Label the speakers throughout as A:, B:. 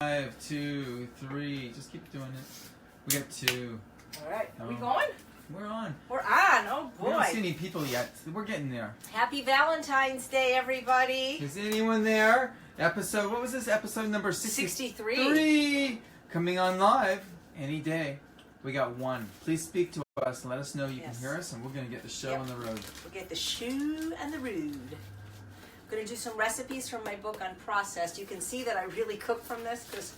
A: 5, 2, 3. Just keep doing it. We got 2.
B: All right. Are we going?
A: We're on.
B: We're on. Oh, boy.
A: We don't see any people yet. We're getting there.
B: Happy Valentine's Day, everybody.
A: Is anyone there? Episode, what was this? Episode number 63. Coming on live any day. We got 1. Please speak to us and let us know you can hear us, and we're going to get the show on the road.
B: We'll get the shoe and the rood. I'm going to do some recipes from my book, Unprocessed. You can see that I really cook from this because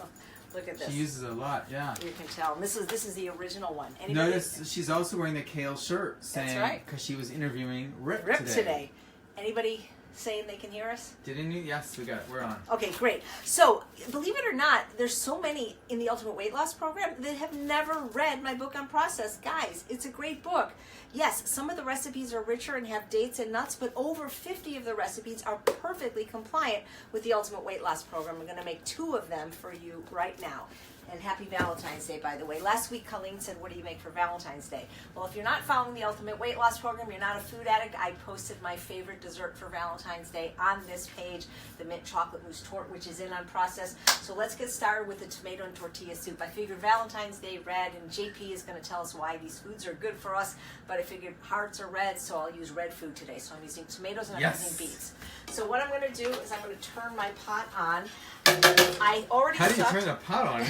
B: look at this.
A: She uses a lot, yeah.
B: You can tell. And this is the original one.
A: Notice she's also wearing the kale shirt, saying,
B: that's right,
A: because she was interviewing Rip
B: today. Anybody saying they can hear us?
A: Didn't you? Yes, we got it. We're on.
B: Okay, great. So, believe it or not, there's so many in the Ultimate Weight Loss Program that have never read my book Unprocessed. Guys, it's a great book. Yes, some of the recipes are richer and have dates and nuts, but over 50 of the recipes are perfectly compliant with the Ultimate Weight Loss Program. I'm going to make 2 of them for you right now. And happy Valentine's Day, by the way. Last week, Colleen said, what do you make for Valentine's Day? Well, if you're not following the Ultimate Weight Loss Program, you're not a food addict, I posted my favorite dessert for Valentine's Day on this page, the mint chocolate mousse torte, which is in Unprocessed. So let's get started with the tomato and tortilla soup. I figured Valentine's Day red, and JP is going to tell us why these foods are good for us, but I figured hearts are red, so I'll use red food today. So I'm using tomatoes and I'm using beets. So what I'm going to do is I'm going to turn my pot on. I already
A: How do you turn the pot on?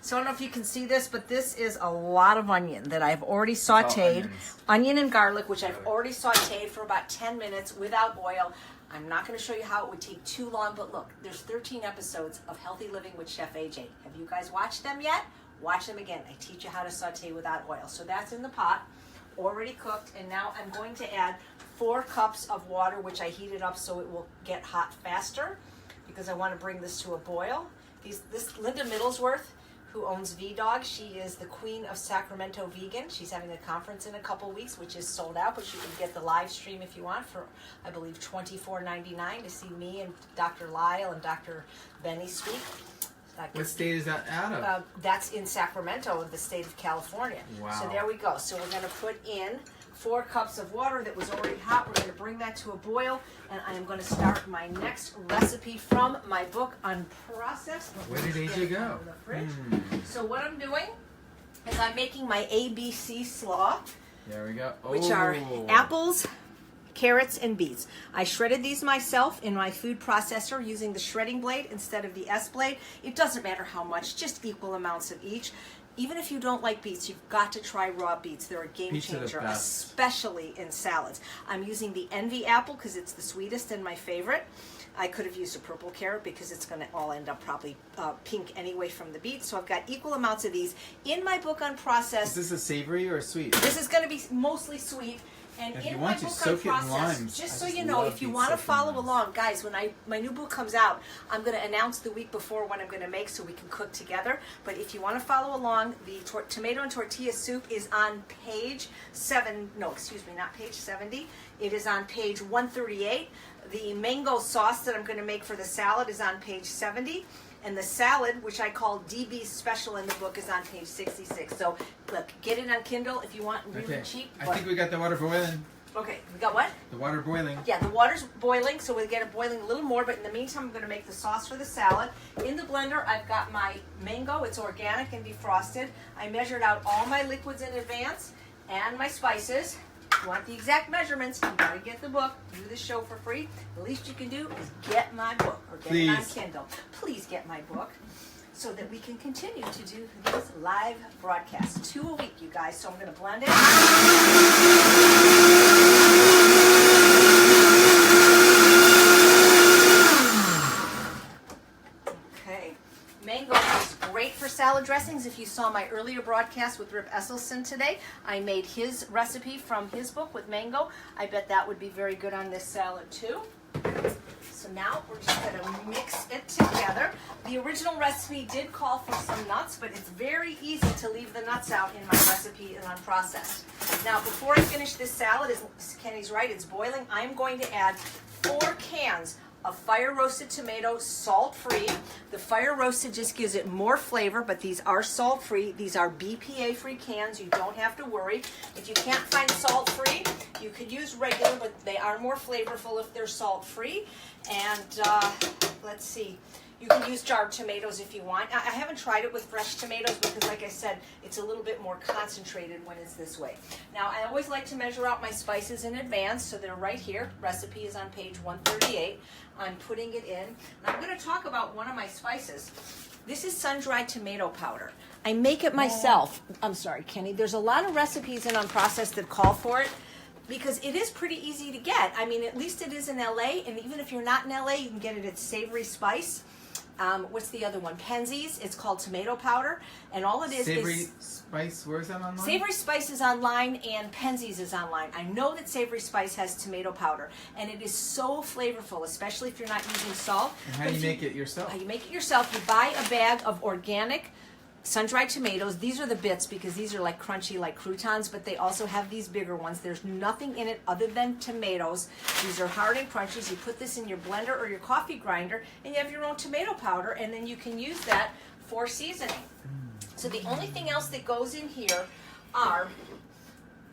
B: So I don't know if you can see this, but this is a lot of onion that I've already sauteed. Onion and garlic, which I've already sauteed for about 10 minutes without oil. I'm not going to show you how it would take too long, but look, there's 13 episodes of Healthy Living with Chef AJ. Have you guys watched them yet? Watch them again. I teach you how to saute without oil. So that's in the pot, already cooked, and now I'm going to add 4 cups of water, which I heated up so it will get hot faster, because I want to bring this to a boil. This Linda Middlesworth, who owns V-Dog, she is the queen of Sacramento Vegan. She's having a conference in a couple weeks, which is sold out, but you can get the live stream if you want for, I believe, $24.99 to see me and Dr. Lyle and Dr. Benny speak.
A: What state is that out of?
B: That's in Sacramento, the state of California.
A: Wow.
B: So there we go. So we're going to put in 4 cups of water that was already hot. We're going to bring that to a boil, and I am going to start my next recipe from my book, Unprocessed.
A: Where did AJ go?
B: So what I'm doing is I'm making my ABC slaw.
A: There we go.
B: Which are apples, carrots, and beets. I shredded these myself in my food processor using the shredding blade instead of the S blade. It doesn't matter how much, just equal amounts of each. Even if you don't like beets, you've got to try raw beets. They're a game changer, especially in salads. I'm using the Envy apple because it's the sweetest and my favorite. I could have used a purple carrot because it's going to all end up probably pink anyway from the beets. So I've got equal amounts of these. In my book Unprocessed.
A: Is this a savory or a sweet?
B: This is going to be mostly sweet. And
A: if
B: in
A: you
B: my
A: want to
B: book
A: soak it in
B: Unprocessed,
A: limes,
B: just so you know, if you want to follow along, guys, when my new book comes out, I'm going to announce the week before what I'm going to make so we can cook together. But if you want to follow along, the tomato and tortilla soup is on page 7. No, excuse me, not page 70. It is on page 138. The mango sauce that I'm going to make for the salad is on page 70. And the salad, which I call DB Special in the book, is on page 66. So, look, get it on Kindle if you want, really cheap.
A: I think we got the water boiling.
B: Okay, we got what?
A: The water boiling.
B: Yeah, the water's boiling, so we'll get it boiling a little more. But in the meantime, I'm going to make the sauce for the salad. In the blender, I've got my mango. It's organic and defrosted. I measured out all my liquids in advance and my spices. If you want the exact measurements, you got to get the book. Do the show for free. The least you can do is get my book or get it on Kindle. Please get my book so that we can continue to do these live broadcasts. 2 a week, you guys. So I'm going to blend it. Okay. Mango is great for salad dressings. If you saw my earlier broadcast with Rip Esselstyn today, I made his recipe from his book with mango. I bet that would be very good on this salad too. So now we're just going to mix it together. The original recipe did call for some nuts, but it's very easy to leave the nuts out in my recipe in Unprocessed. Now, before I finish this salad, as Kenny's right, it's boiling, I'm going to add 4 cans of fire roasted tomatoes, salt free. The fire roasted just gives it more flavor, but these are salt free. These are BPA free cans. You don't have to worry. If you can't find salt free, you could use regular, but they are more flavorful if they're salt free. And let's see. You can use jarred tomatoes if you want. I haven't tried it with fresh tomatoes because, like I said, it's a little bit more concentrated when it's this way. Now, I always like to measure out my spices in advance, so they're right here. Recipe is on page 138. I'm putting it in. Now, I'm going to talk about one of my spices. This is sun-dried tomato powder. I make it myself. I'm sorry, Kenny. There's a lot of recipes in Unprocessed that call for it, because it is pretty easy to get. I mean, at least it is in LA, and even if you're not in LA, you can get it at Savory Spice. What's the other one? Penzies. It's called tomato powder, and all it is
A: Savory Spice. Where is that online?
B: Savory Spice is online, and Penzies is online. I know that Savory Spice has tomato powder, and it is so flavorful, especially if you're not using salt.
A: And how do you make it yourself?
B: How you make it yourself? You buy a bag of organic sun-dried tomatoes. These are the bits because these are like crunchy, like croutons, but they also have these bigger ones. There's nothing in it other than tomatoes. These are hard and crunchy. You put this in your blender or your coffee grinder, and you have your own tomato powder, and then you can use that for seasoning. So the only thing else that goes in here are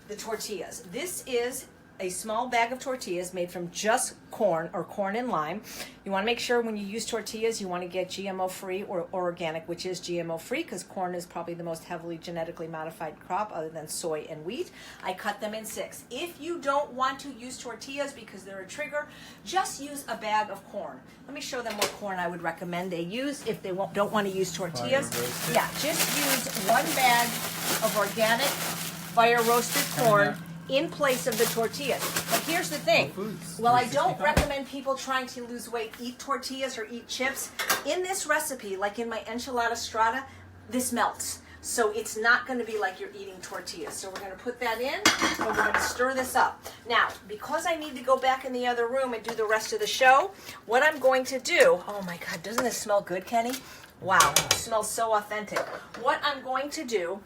B: the tortillas. This is a small bag of tortillas made from just corn or corn and lime. You want to make sure when you use tortillas, you want to get GMO-free or organic, which is GMO-free because corn is probably the most heavily genetically modified crop other than soy and wheat. I cut them in 6. If you don't want to use tortillas because they're a trigger, just use a bag of corn. Let me show them what corn I would recommend they use if they don't want to use tortillas. Yeah, just use 1 bag of organic fire roasted corn in place of the tortillas. But here's the thing. Well, I don't recommend people trying to lose weight eat tortillas or eat chips. In this recipe, like in my enchilada strata, this melts. So it's not going to be like you're eating tortillas. So we're going to put that in, and we're going to stir this up. Now, because I need to go back in the other room and do the rest of the show, what I'm going to do, oh my God, doesn't this smell good, Kenny? Wow, it smells so authentic. What I'm going to do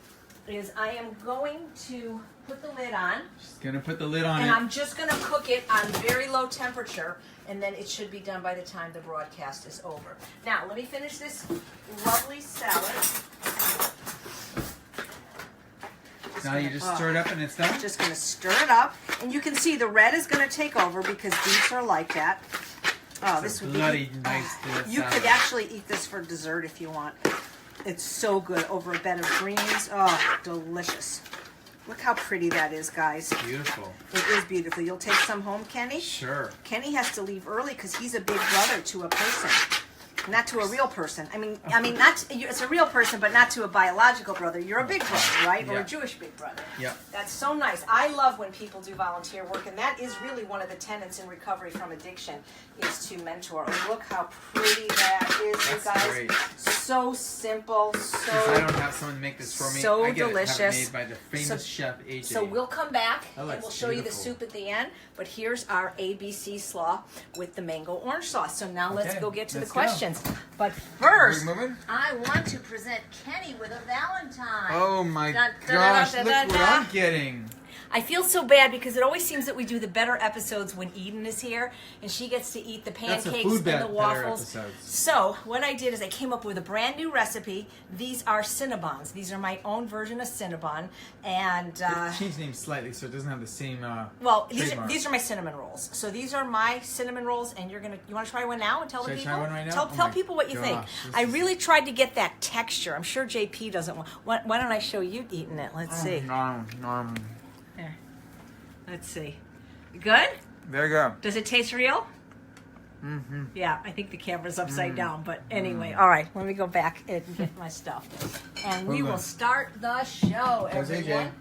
B: is I am going to put the lid on.
A: She's going to put the lid on
B: and
A: it.
B: I'm just going to cook it on very low temperature, and then it should be done by the time the broadcast is over. Now, let me finish this lovely salad.
A: Now you just stir it up and it's done?
B: Just going to stir it up. And you can see the red is going to take over because beets are like that. Oh, this would
A: bloody
B: be
A: nice.
B: You could actually eat this for dessert if you want. It's so good over a bed of greens. Oh, delicious. Look how pretty that is, guys.
A: Beautiful.
B: It is beautiful. You'll take some home, Kenny?
A: Sure.
B: Kenny has to leave early because he's a big brother to a person. Not to a real person. I mean, not it's a real person, but not to a biological brother. You're a big brother, right? Or a Jewish big brother.
A: Yeah.
B: That's so nice. I love when people do volunteer work, and that is really one of the tenets in recovery from addiction is to mentor. Oh, look how pretty that is, you guys.
A: Great.
B: So simple, so
A: I don't have someone make this for me.
B: so
A: I get
B: delicious.
A: It made by the famous chef AJ.
B: So we'll come back and
A: looks
B: we'll show you the
A: beautiful.
B: soup at the end. But here's our ABC slaw with the mango orange sauce. So now let's go get to the questions. But first, I want to present Kenny with a Valentine.
A: Oh my gosh, look what I'm getting.
B: I feel so bad because it always seems that we do the better episodes when Eden is here and she gets to eat the pancakes and the waffles. So what I did is I came up with a brand new recipe. These are Cinnabons. These are my own version of Cinnabon, and
A: changed names slightly so it doesn't have the same.
B: Well, these are my cinnamon rolls. So these are my cinnamon rolls, and you want to try one now and tell the people.
A: Try one right now?
B: Tell people what you think. I really tried to get that texture. I'm sure JP doesn't want. Why don't I show you eating it? Let's see. There. Let's see. Good?
A: There you go.
B: Does it taste real?
A: Mm-hmm.
B: Yeah, I think the camera's upside down, but anyway. All right, let me go back and get my stuff. And we will start the show, everyone.
A: AJ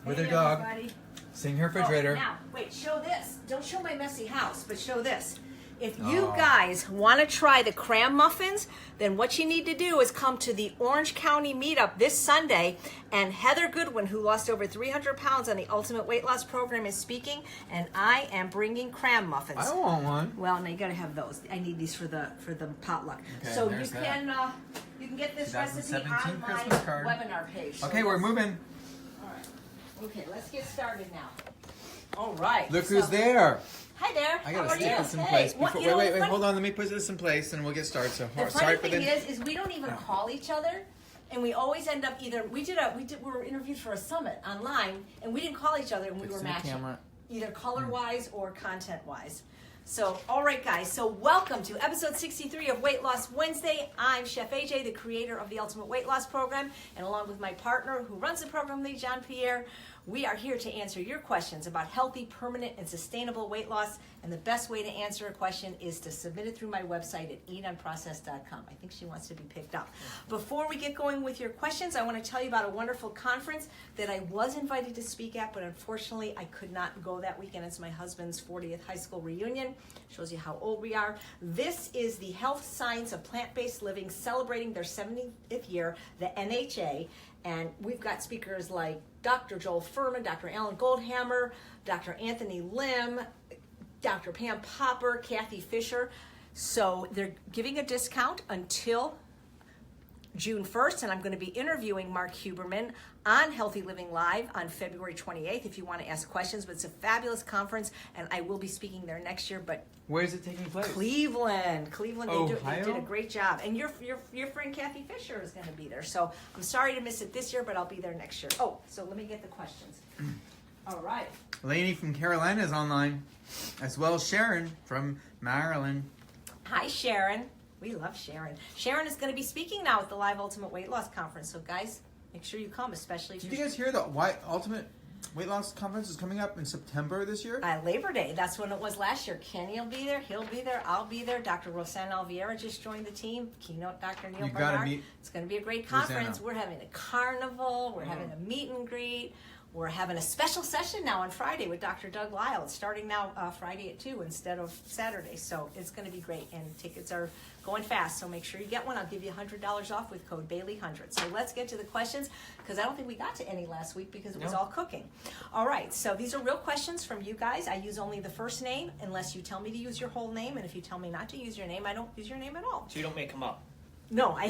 A: with her dog.
B: Everybody.
A: Sing her refrigerator.
B: Now, wait, show this. Don't show my messy house, but show this. If you guys want to try the cram muffins, then what you need to do is come to the Orange County meetup this Sunday, and Heather Goodwin, who lost over 300 pounds on the Ultimate Weight Loss Program, is speaking, and I am bringing cram muffins.
A: I want one.
B: Well, now you got to have those. I need these for the potluck. Okay, so you can get this recipe on my webinar page. So
A: okay, we're moving.
B: All right. Okay, let's get started now. All right.
A: Look who's there.
B: Hi there.
A: I gotta stick this in place. Wait, hold on. Let me put this in place and we'll get started. So
B: the funny thing is we don't even call each other, and we always end up either we were interviewed for a summit online, and we didn't call each other, and we were matching either color wise or content wise. So, all right, guys. So, welcome to episode 63 of Weight Loss Wednesday. I'm Chef AJ, the creator of the Ultimate Weight Loss Program, and along with my partner who runs the program, Lee Jean-Pierre, we are here to answer your questions about healthy, permanent, and sustainable weight loss. And the best way to answer a question is to submit it through my website at eatunprocessed.com. I think she wants to be picked up. Before we get going with your questions, I want to tell you about a wonderful conference that I was invited to speak at, but unfortunately I could not go that weekend. It's my husband's 40th high school reunion. Shows you how old we are. This is the Health Science of Plant-Based Living, celebrating their 70th year, the NHA. And we've got speakers like Dr. Joel Furman, Dr. Alan Goldhammer, Dr. Anthony Lim, Dr. Pam Popper, Kathy Fisher. So they're giving a discount until June 1st, and I'm going to be interviewing Mark Huberman on Healthy Living Live on February 28th if you want to ask questions. But it's a fabulous conference, and I will be speaking there next year. But
A: where is it taking place?
B: Cleveland. They did a great job. And your friend Kathy Fisher is going to be there. So I'm sorry to miss it this year, but I'll be there next year. Oh, so let me get the questions. All right.
A: Lainey from Carolina is online, as well as Sharon from Maryland.
B: Hi, Sharon. We love Sharon. Sharon is going to be speaking now at the Live Ultimate Weight Loss Conference. So, guys, make sure you come, especially if
A: Did you guys hear the Ultimate Weight Loss Conference is coming up in September this year?
B: Labor Day. That's when it was last year. Kenny will be there. He'll be there. I'll be there. Dr. Rosanna Alviera just joined the team. Keynote Dr. Neil Bernard. It's going to be a great conference.
A: Rosanna.
B: We're having a carnival. We're having a meet and greet. We're having a special session now on Friday with Dr. Doug Lyle. It's starting now Friday at 2 instead of Saturday. So it's going to be great. And tickets are going fast. So make sure you get one. I'll give you $100 off with code Bailey100. So let's get to the questions, because I don't think we got to any last week because it was all cooking. All right. So these are real questions from you guys. I use only the first name unless you tell me to use your whole name. And if you tell me not to use your name, I don't use your name at all.
C: So you don't make them up?
B: No, I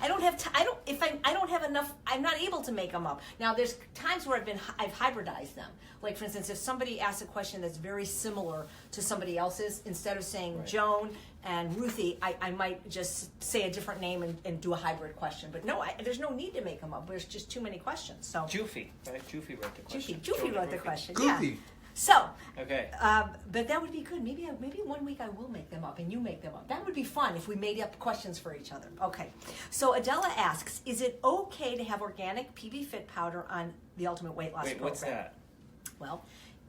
B: don't have I don't have enough. I'm not able to make them up. Now, there's times where I've hybridized them. Like, for instance, if somebody asks a question that's very similar to somebody else's, instead of saying Joan and Ruthie, I might just say a different name and do a hybrid question. But no, there's no need to make them up. There's just too many questions. So
C: Joofy, right? Joofy wrote the question.
B: Joofy wrote the question.
A: Goofy.
B: Yeah. So,
C: okay.
B: But that would be good. Maybe 1 week I will make them up and you make them up. That would be fun if we made up questions for each other. Okay. So Adela asks, is it okay to have organic PB Fit powder on the Ultimate Weight Loss Program?
C: What's that?
B: Well,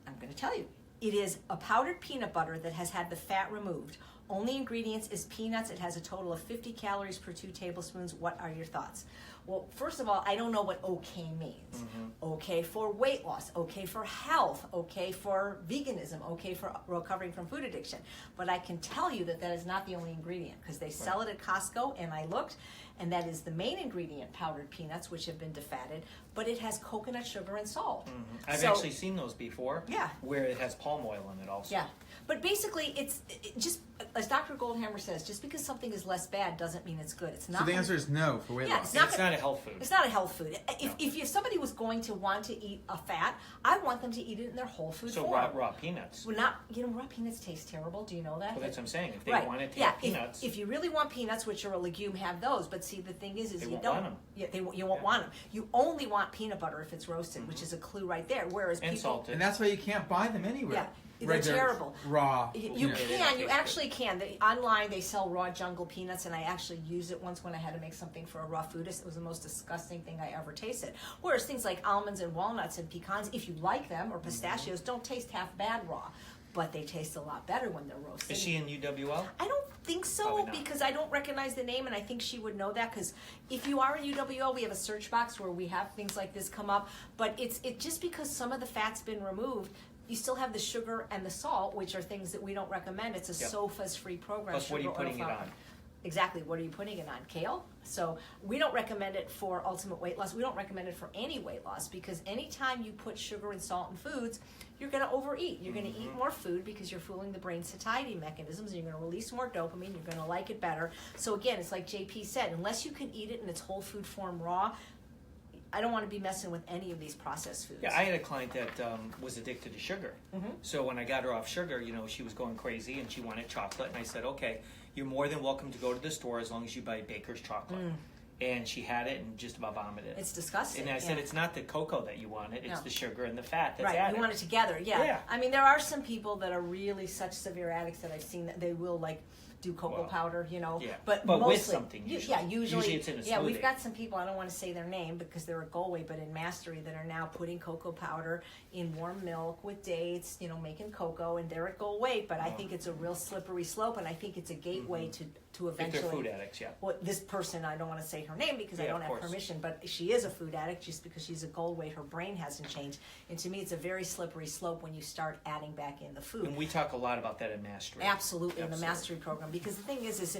B: I'm going to tell you. It is a powdered peanut butter that has had the fat removed. Only ingredients is peanuts. It has a total of 50 calories per 2 tablespoons. What are your thoughts? Well, first of all, I don't know what okay means. Okay for weight loss, okay for health, okay for veganism, okay for recovering from food addiction. But I can tell you that is not the only ingredient, because they sell it at Costco, and I looked, and that is the main ingredient, powdered peanuts, which have been defatted, but it has coconut sugar and salt.
C: I've actually seen those before.
B: Yeah.
C: Where it has palm oil in it also.
B: Yeah. But basically, it's just, as Dr. Goldhammer says, just because something is less bad doesn't mean it's good. It's not.
A: So the answer is no for weight loss.
C: It's not a health food.
B: It's not a health food. If somebody was going to want to eat a fat, I want them to eat it in their whole food form.
C: So raw peanuts.
B: Well, raw peanuts taste terrible. Do you know that?
C: Well, that's what I'm saying. If they want to take peanuts.
B: If you really want peanuts, which are a legume, have those. But see, the thing is
C: you
B: don't
C: want them.
B: Yeah, you won't want them. You only want peanut butter if it's roasted, which is a clue right there. Whereas
C: and salted.
A: And that's why you can't buy them anywhere.
B: Yeah. They're terrible.
A: Raw.
B: You actually can. Online they sell raw jungle peanuts, and I actually used it once when I had to make something for a raw foodist. It was the most disgusting thing I ever tasted. Whereas things like almonds and walnuts and pecans, if you like them, or pistachios, don't taste half bad raw. But they taste a lot better when they're roasted.
C: Is she in UWL?
B: I don't think so, because I don't recognize the name, and I think she would know that, because if you are in UWL, we have a search box where we have things like this come up. But it's just because some of the fat's been removed, you still have the sugar and the salt, which are things that we don't recommend. It's a SOFAs-free program.
C: Plus, what are you putting it on?
B: Exactly. What are you putting it on? Kale? So we don't recommend it for ultimate weight loss. We don't recommend it for any weight loss, because anytime you put sugar and salt in foods, you're going to overeat. You're going to eat more food because you're fooling the brain satiety mechanisms, and you're going to release more dopamine. You're going to like it better. So again, it's like JP said, unless you can eat it in its whole food form raw, I don't want to be messing with any of these processed foods.
C: Yeah, I had a client that was addicted to sugar. So when I got her off sugar, she was going crazy and she wanted chocolate. And I said, okay, you're more than welcome to go to the store as long as you buy Baker's chocolate. and she had it and just about vomited.
B: It's disgusting.
C: And I said, it's not the cocoa that you wanted, it's the sugar and the fat that's
B: right.
C: added.
B: You want it together, yeah. I mean, there are some people that are really such severe addicts that I've seen that they will like do cocoa powder, you know.
C: Yeah.
B: But
C: mostly,
B: with something,
C: usually.
B: Usually
C: it's in a smoothie.
B: Yeah, we've got some people, I don't want to say their name because they're a Galway, but in Mastery that are now putting cocoa powder in warm milk with dates, you know, making cocoa, and they're at Galway, but I think it's a real slippery slope, and I think it's a gateway to eventually...
C: If they're food addicts, yeah.
B: Well, this person, I don't want to say her name because I don't have permission, but she is a food addict just because she's a Galway, her brain hasn't changed, and to me it's a very slippery slope when you start adding back in the food.
C: And we talk a lot about that in Mastery.
B: Absolutely, in the Mastery program, because the thing is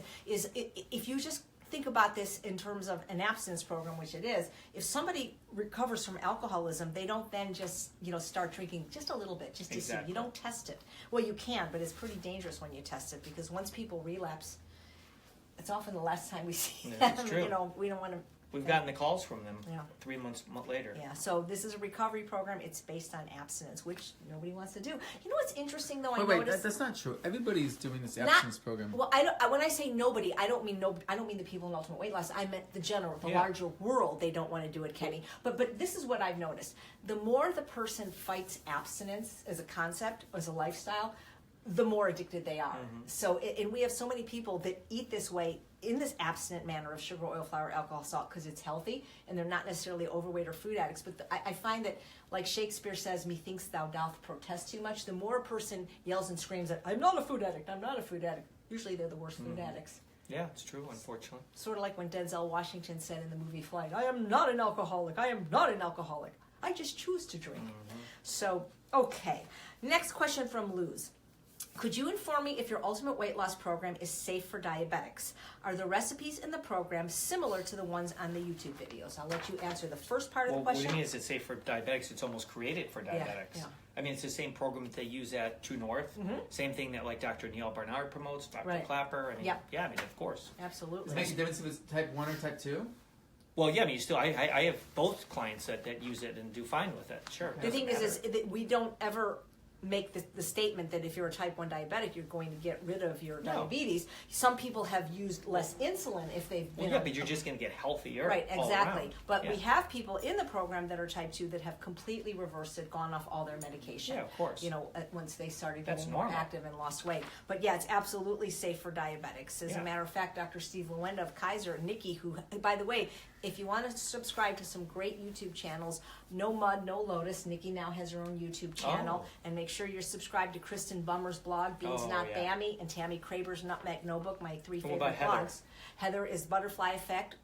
B: if you just think about this in terms of an abstinence program, which it is, if somebody recovers from alcoholism, they don't then just, you know, start drinking just a little bit, just to see. You don't test it. Well, you can, but it's pretty dangerous when you test it, because once people relapse, it's often the last time we see them.
C: It's true.
B: You know, we don't want to...
C: We've gotten the calls from them 3 months later.
B: Yeah, so this is a recovery program. It's based on abstinence, which nobody wants to do. You know what's interesting, though?
A: Wait, that's not true. Everybody's doing this abstinence program.
B: Well, when I say nobody, I don't mean the people in Ultimate Weight Loss. I meant the general, the larger world. They don't want to do it, Kenny. But this is what I've noticed. The more the person fights abstinence as a concept, as a lifestyle, the more addicted they are. So, and we have so many people that eat this way, in this abstinent manner of sugar, oil, flour, alcohol, salt, because it's healthy, and they're not necessarily overweight or food addicts. But I find that, like Shakespeare says, methinks thou doth protest too much. The more a person yells and screams that, I'm not a food addict, I'm not a food addict, usually they're the worst food addicts.
C: Yeah, it's true, unfortunately.
B: Sort of like when Denzel Washington said in the movie Flight, I am not an alcoholic, I am not an alcoholic. I just choose to drink. So, okay. Next question from Luz. Could you inform me if your Ultimate Weight Loss program is safe for diabetics? Are the recipes in the program similar to the ones on the YouTube videos? I'll let you answer the first part of the question.
C: What do you mean is it safe for diabetics? It's almost created for diabetics.
B: Yeah.
C: I mean, it's the same program that they use at True North. Same thing that like Dr. Neil Barnard promotes, Dr. Clapper. I mean, yeah, I mean, of course.
B: Absolutely.
A: Does it make a difference if it's type 1 or type 2?
C: Well, yeah, I mean, you still, I have both clients that use it and do fine with it. Sure.
B: The thing is that we don't ever make the statement that if you're a type 1 diabetic, you're going to get rid of your diabetes. Some people have used less insulin if they've been...
C: Well, yeah, but you're just going to get healthier.
B: Right, exactly. But we have people in the program that are type 2 that have completely reversed it, gone off all their medication.
C: Yeah, of course.
B: You know, once they started getting more active and lost weight. But yeah, it's absolutely safe for diabetics. As a matter of fact, Dr. Steve Luenda of Kaiser, Nikki, who, by the way, if you want to subscribe to some great YouTube channels, No Mud, No Lotus, Nikki now has her own YouTube channel. And make sure you're subscribed to Kristen Bummer's blog, Beans Not Bammy, and Tammy Craber's Nutmeg Notebook, my 3 favorite blogs. Heather is Butterfly Effect,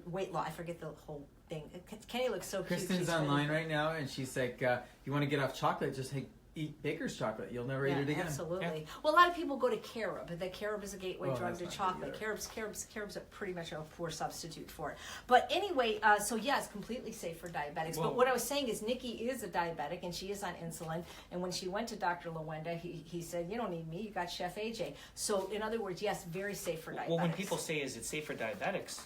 B: weight loss. I forget the whole thing. Kenny looks so cute.
A: Kristen's online right now, and she's like, you want to get off chocolate, just eat Baker's chocolate. You'll never eat it again.
B: Absolutely. Yeah. Well, a lot of people go to carob, but the carob is a gateway drug to chocolate. Carob's a pretty much a poor substitute for it. But anyway, so yeah, it's completely safe for diabetics. But what I was saying is Nikki is a diabetic, and she is on insulin. And when she went to Dr. Luenda, he said, you don't need me, you got Chef AJ. So in other words, yes, very safe for diabetics.
C: Well, when people say, is it safe for diabetics?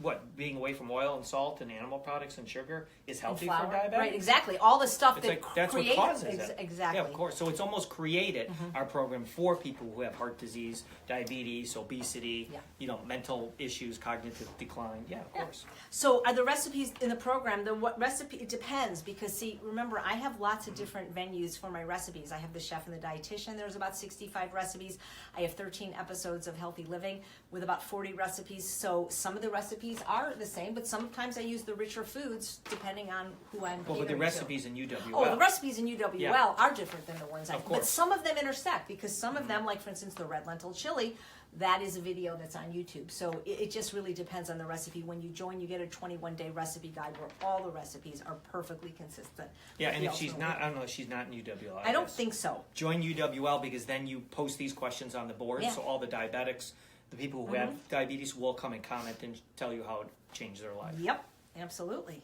C: What, being away from oil and salt and animal products and sugar is healthy for diabetics?
B: Right, exactly. All the stuff
C: that's what causes it.
B: Exactly.
C: Yeah, of course. So it's almost created our program for people who have heart disease, diabetes, obesity, you know, mental issues, cognitive decline. Yeah, of course.
B: So are the recipes in the program, it depends, because see, remember, I have lots of different venues for my recipes. I have the chef and the dietitian. There's about 65 recipes. I have 13 episodes of Healthy Living with about 40 recipes. So some of the recipes are the same, but sometimes I use the richer foods depending on who I'm catering to.
C: Well, but the recipes in UWL.
B: Oh, the recipes in UWL are different than the ones
C: of course.
B: But some of them intersect, because some of them, like for instance the red lentil chili, that is a video that's on YouTube. So it just really depends on the recipe. When you join, you get a 21-day recipe guide where all the recipes are perfectly consistent.
C: Yeah, and if she's not, I don't know if she's not in UWL.
B: I don't think so.
C: Join UWL, because then you post these questions on the board, so all the diabetics, the people who have diabetes, will come and comment and tell you how it changed their life.
B: Yep, absolutely.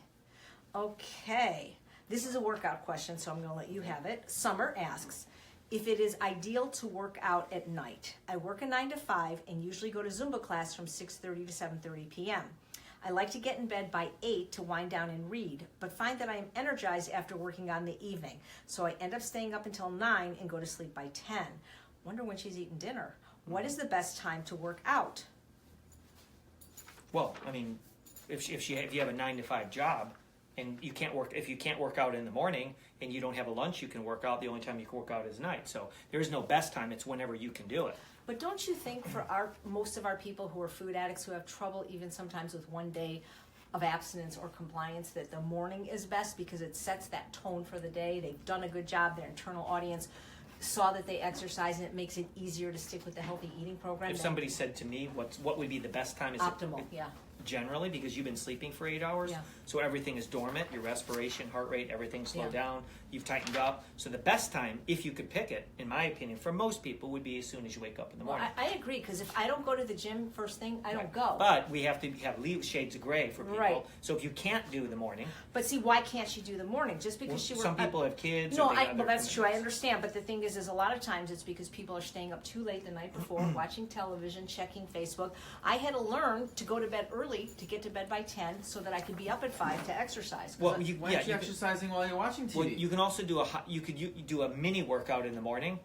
B: Okay, this is a workout question, so I'm going to let you have it. Summer asks, if it is ideal to work out at night. I work a 9 to 5 and usually go to Zumba class from 6:30 to 7:30 p.m. I like to get in bed by 8 to wind down and read, but find that I am energized after working on the evening. So I end up staying up until 9 and go to sleep by 10. Wonder when she's eating dinner. What is the best time to work out?
C: Well, I mean, if you have a 9 to 5 job and you can't work out in the morning and you don't have a lunch you can work out, the only time you can work out is night. So there is no best time. It's whenever you can do it.
B: But don't you think for most of our people who are food addicts who have trouble even sometimes with one day of abstinence or compliance, that the morning is best because it sets that tone for the day? They've done a good job. Their internal audience saw that they exercise, and it makes it easier to stick with the healthy eating program.
C: If somebody said to me, what would be the best time? Is
B: optimal, yeah.
C: Generally, because you've been sleeping for 8 hours,
B: Yeah.
C: so everything is dormant, your respiration, heart rate, everything's slowed
B: Yeah.
C: down, you've tightened up. So the best time, if you could pick it, in my opinion, for most people, would be as soon as you wake up in the
B: Well,
C: morning.
B: I agree, because if I don't go to the gym first thing, I don't go.
C: But we have to have shades of gray for people.
B: Right.
C: So if you can't do the morning,
B: But see, why can't she do the morning? Just because she
C: some people have kids.
B: No,
C: or they got
B: well,
C: their
B: that's true. I
C: commitments.
B: understand. But the thing is a lot of times it's because people are staying up too late the night before, watching television, checking Facebook. I had to learn to go to bed early to get to bed by 10 so that I could be up at 5 to exercise.
C: Well,
B: I-
A: Why aren't you exercising while you're watching TV?
C: Well, you can also do you do a mini workout in the morning,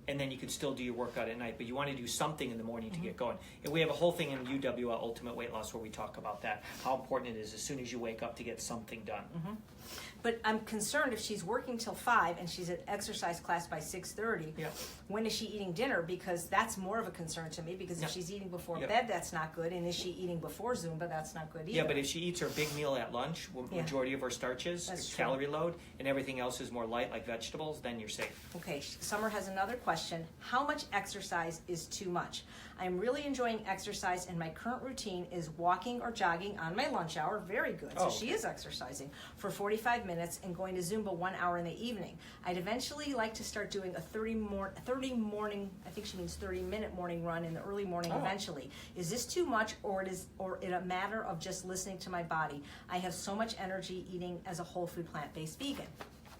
C: and then you could still do your workout at night. But you want to do something in the morning to get going. And we have a whole thing in UWL Ultimate Weight Loss where we talk about that, how important it is as soon as you wake up to get something done.
B: But I'm concerned if she's working till 5 and she's at exercise class by 6:30.
C: Yeah.
B: When is she eating dinner? Because that's more of a concern to me. Because
C: Yeah.
B: if she's eating before
C: Yeah.
B: bed, that's not good. And is she eating before Zumba? That's not good either.
C: Yeah, but if she eats her big meal at lunch,
B: Yeah.
C: majority of her starches,
B: That's true.
C: calorie load, and everything else is more light, like vegetables, then you're safe.
B: Okay, Summer has another question. How much exercise is too much? I'm really enjoying exercise, and my current routine is walking or jogging on my lunch hour. Very good. So
C: Oh,
B: she
C: okay.
B: is exercising for 45 minutes and going to Zumba 1 hour in the evening. I'd eventually like to start doing a 30 morning, I think she means 30-minute morning run in the early morning
C: Oh.
B: eventually. Is this too much, or it a matter of just listening to my body? I have so much energy eating as a whole food plant-based vegan.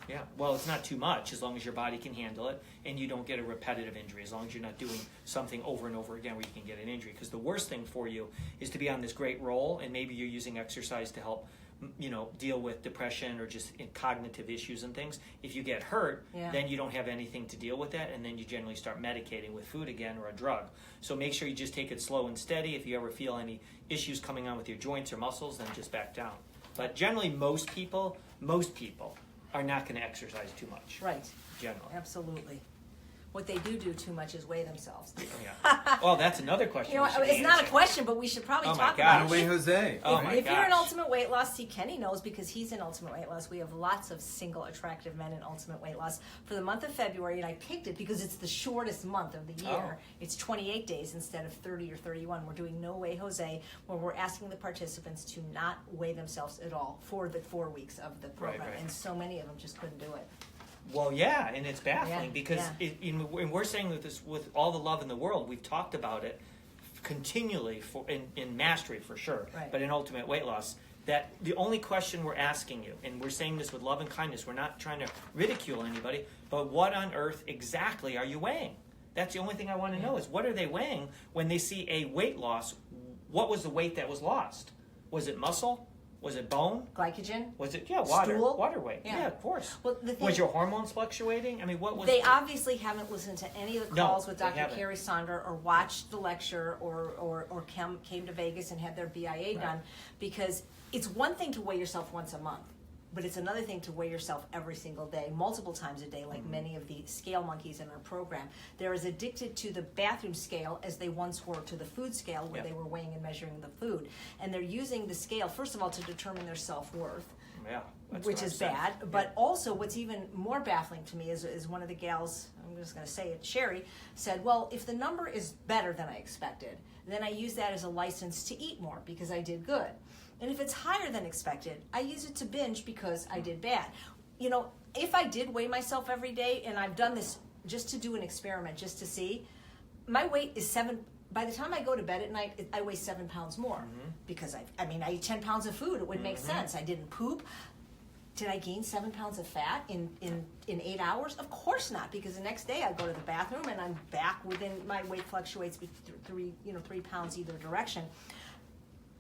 C: Yeah, well, it's not too much as long as your body can handle it and you don't get a repetitive injury, as long as you're not doing something over and over again where you can get an injury. Because the worst thing for you is to be on this great roll and maybe you're using exercise to help, deal with depression or just cognitive issues and things. If you get hurt,
B: Yeah.
C: then you don't have anything to deal with that, and then you generally start medicating with food again or a drug. So make sure you just take it slow and steady. If you ever feel any issues coming on with your joints or muscles, then just back down. But generally, most people are not going to exercise too much.
B: Right.
C: Generally.
B: Absolutely. What they do too much is weigh themselves.
C: Yeah. Well, that's another question.
B: You know,
C: we should
B: it's not a
C: answer.
B: question, but we should probably
C: Oh my
B: talk
C: gosh.
B: about
A: No
B: it.
A: way, Jose.
C: Oh my
B: If you're in
C: gosh.
B: Ultimate Weight Loss, see, Kenny knows because he's in Ultimate Weight Loss. We have lots of single attractive men in Ultimate Weight Loss for the month of February, and I picked it because it's the shortest month of the year.
C: Oh.
B: It's 28 days instead of 30 or 31. We're doing No Way Jose, where we're asking the participants to not weigh themselves at all for the 4 weeks of the program,
C: right.
B: and so many of them just couldn't do it.
C: Well, yeah, and it's baffling
B: Yeah,
C: because
B: yeah.
C: and we're saying that this with all the love in the world. We've talked about it continually in mastery for sure,
B: Right.
C: but in Ultimate Weight Loss. That the only question we're asking you, and we're saying this with love and kindness, we're not trying to ridicule anybody, but what on earth exactly are you weighing? That's the only thing I want to know is what are they weighing when they see a weight loss? What was the weight that was lost? Was it muscle? Was it bone?
B: Glycogen?
C: Was it water?
B: Stool?
C: Water weight?
B: Yeah.
C: Yeah, of course.
B: Well, the thing-
C: Was your hormones fluctuating? I mean, what was?
B: They obviously haven't listened to any of the
C: No,
B: calls with
C: they
B: Dr.
C: haven't.
B: Carrie Sonder or watched the lecture or came to Vegas and had their BIA done, because it's one thing to weigh yourself once a month, but it's another thing to weigh yourself every single day, multiple times a day, like
C: Mm-hmm.
B: many of the scale monkeys in our program. They're as addicted to the bathroom scale as they once were to the food scale, where
C: Yeah.
B: they were weighing and measuring the food. And they're using the scale, first of all, to determine their self-worth,
C: Yeah, that's
B: which
C: what
B: is
C: I've said.
B: bad. But also, what's even more baffling to me is one of the gals, I'm just going to say it, Sherry, said, well, if the number is better than I expected, then I use that as a license to eat more because I did good. And if it's higher than expected, I use it to binge because I did bad. You know, if I did weigh myself every day, and I've done this just to do an experiment, just to see, my weight is 7. By the time I go to bed at night, I weigh 7 pounds more because I eat 10 pounds of food. It would make sense. I didn't poop. Did I gain 7 pounds of fat in 8 hours? Of course not, because the next day I go to the bathroom and I'm back within, my weight fluctuates 3 pounds either direction.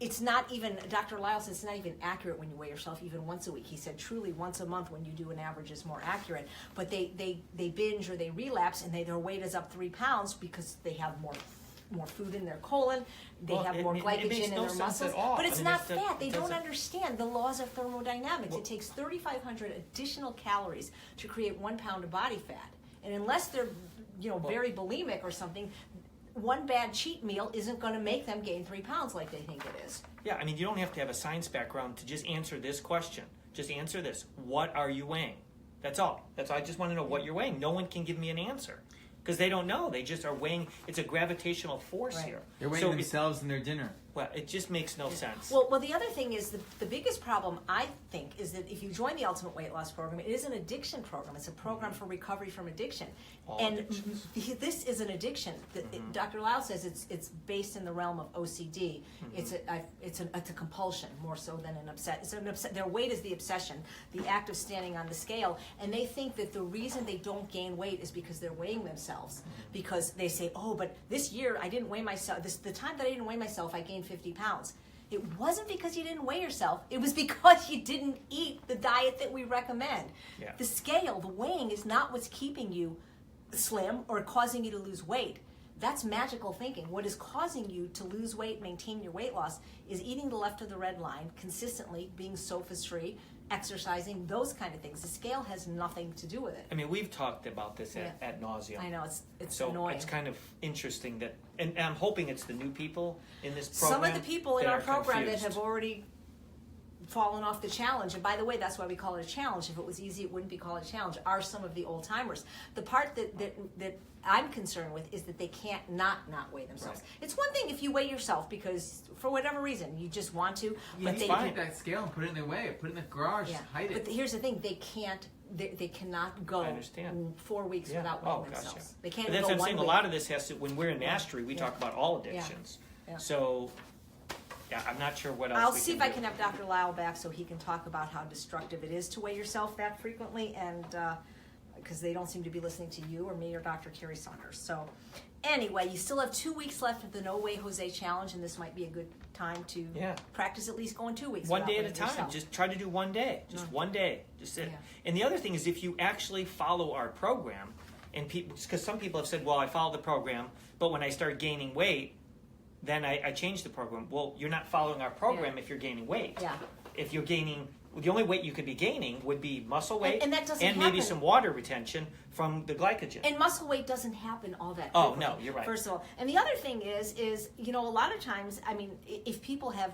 B: It's not even, Dr. Lyle says it's not even accurate when you weigh yourself even once a week. He said truly once a month when you do an average is more accurate. But they binge or they relapse and their weight is up 3 pounds because they have more food in their colon. They have more glycogen
C: makes
B: in
C: no
B: their
C: sense
B: muscles.
C: at all.
B: But it's
C: I mean,
B: not
C: that's
B: fat. They
C: it
B: don't
C: doesn't-
B: understand the laws of thermodynamics. It takes 3,500 additional calories to create 1 pound of body fat. And unless they're, very bulimic or something, one bad cheat meal isn't going to make them gain 3 pounds like they think it is.
C: Yeah, I mean, you don't have to have a science background to just answer this question. Just answer this. What are you weighing? That's all. I just want to know what you're weighing. No one can give me an answer because they don't know. They just are weighing. It's a gravitational force here.
A: They're weighing themselves and their dinner.
C: Well, it just makes no sense.
B: Well, the other thing is the biggest problem, I think, is that if you join the Ultimate Weight Loss Program, it is an addiction program. It's a program for recovery from addiction.
C: All
B: and
C: addictions.
B: This is an addiction. Dr. Lau says it's based in the realm of OCD. It's a compulsion more so than an obsession. Their weight is the obsession, the act of standing on the scale, and they think that the reason they don't gain weight is because they're weighing themselves. Because they say, oh, but this year I didn't weigh myself. The time that I didn't weigh myself, I gained 50 pounds. It wasn't because you didn't weigh yourself. It was because you didn't eat the diet that we recommend.
C: Yeah.
B: The scale, the weighing is not what's keeping you slim or causing you to lose weight. That's magical thinking. What is causing you to lose weight, maintain your weight loss, is eating the left of the red line consistently, being sophistry, exercising, those kind of things. The scale has nothing to do with it.
C: I mean, we've talked about this ad nauseum.
B: I know, it's
C: So
B: annoying.
C: it's kind of interesting that, and I'm hoping it's the new people in this program.
B: Some of the people in
C: that
B: our
C: are
B: program that
C: confused.
B: have already fallen off the challenge, and by the way, that's why we call it a challenge. If it was easy, it wouldn't be called a challenge, are some of the old timers. The part that I'm concerned with is that they can't not weigh themselves.
C: Right.
B: It's one thing if you weigh yourself because for whatever reason you just want to,
A: You
B: but
A: need
B: they
A: to take that scale and put it in their way. Put it in the garage. Hide it.
B: But here's the thing: they can't. They cannot go
C: I understand.
B: 4 weeks
C: Yeah.
B: without weighing
C: Gotcha.
B: themselves. They can't
C: But
B: even
C: that's
B: go
C: what I'm
B: 1
C: saying.
B: week.
C: A lot of this has to, when we're in mastery, we talk about all addictions.
B: Yeah.
C: So, I'm not sure what else
B: I'll
C: we
B: see if
C: do.
B: I can have Dr. Lyle back so he can talk about how destructive it is to weigh yourself that frequently, and because they don't seem to be listening to you or me or Dr. Carrie Saunders. So anyway, you still have 2 weeks left of the No Way Jose Challenge, and this might be a good time to practice at least going 2 weeks.
C: One
B: without
C: day at a
B: weighing
C: time.
B: yourself.
C: Just try to do one day. Just one day. Just it.
B: Yeah.
C: And the other thing is, if you actually follow our program, and people, because some people have said, well, I followed the program, but when I started gaining weight, then I changed the program. Well, you're not following our program if you're gaining weight.
B: Yeah.
C: If you're gaining, the only weight you could be gaining would be muscle weight
B: And that doesn't
C: and maybe
B: happen.
C: some water retention from the glycogen.
B: And muscle weight doesn't happen all that
C: Oh,
B: quickly.
C: no, you're right.
B: First of all. And the other thing is, a lot of times, I mean, if people have,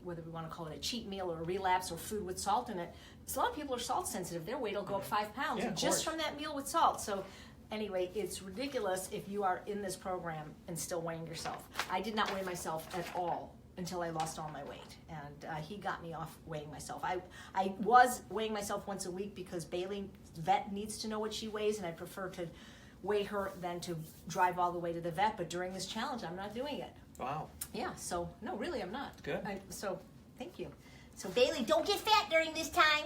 B: whether we want to call it a cheat meal or a relapse or food with salt in it, a lot of people are salt sensitive. Their weight will go up 5 pounds
C: Yeah, of
B: just
C: course.
B: from that meal with salt. So anyway, it's ridiculous if you are in this program and still weighing yourself. I did not weigh myself at all until I lost all my weight, and he got me off weighing myself. I was weighing myself once a week because Bailey, vet, needs to know what she weighs, and I prefer to weigh her than to drive all the way to the vet. But during this challenge, I'm not doing it.
C: Wow.
B: Yeah, so no, really, I'm not.
C: Good.
B: So thank you. So Bailey, don't get fat during this time.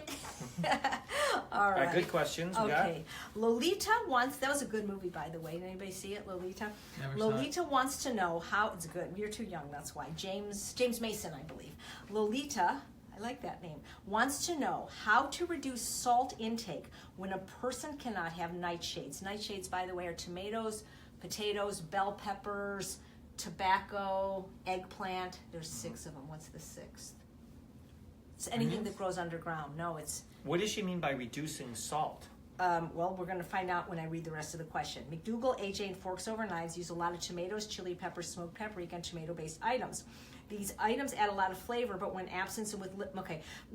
B: All right.
C: Good questions. We got.
B: Okay. Lolita wants, that was a good movie, by the way. Did anybody see it, Lolita?
A: Never saw
B: Lolita wants to know how, it's good. You're too young, that's why. James Mason, I believe. Lolita, I like that name, wants to know how to reduce salt intake when a person cannot have nightshades. Nightshades, by the way, are tomatoes, potatoes, bell peppers, tobacco, eggplant. There's 6 of them. What's the 6th? It's anything that grows underground. No, it's...
C: What does she mean by reducing salt?
B: Well, we're going to find out when I read the rest of the question. McDougall, AJ, and Forks Over Knives use a lot of tomatoes, chili peppers, smoked paprika, and tomato-based items. These items add a lot of flavor, but when absent and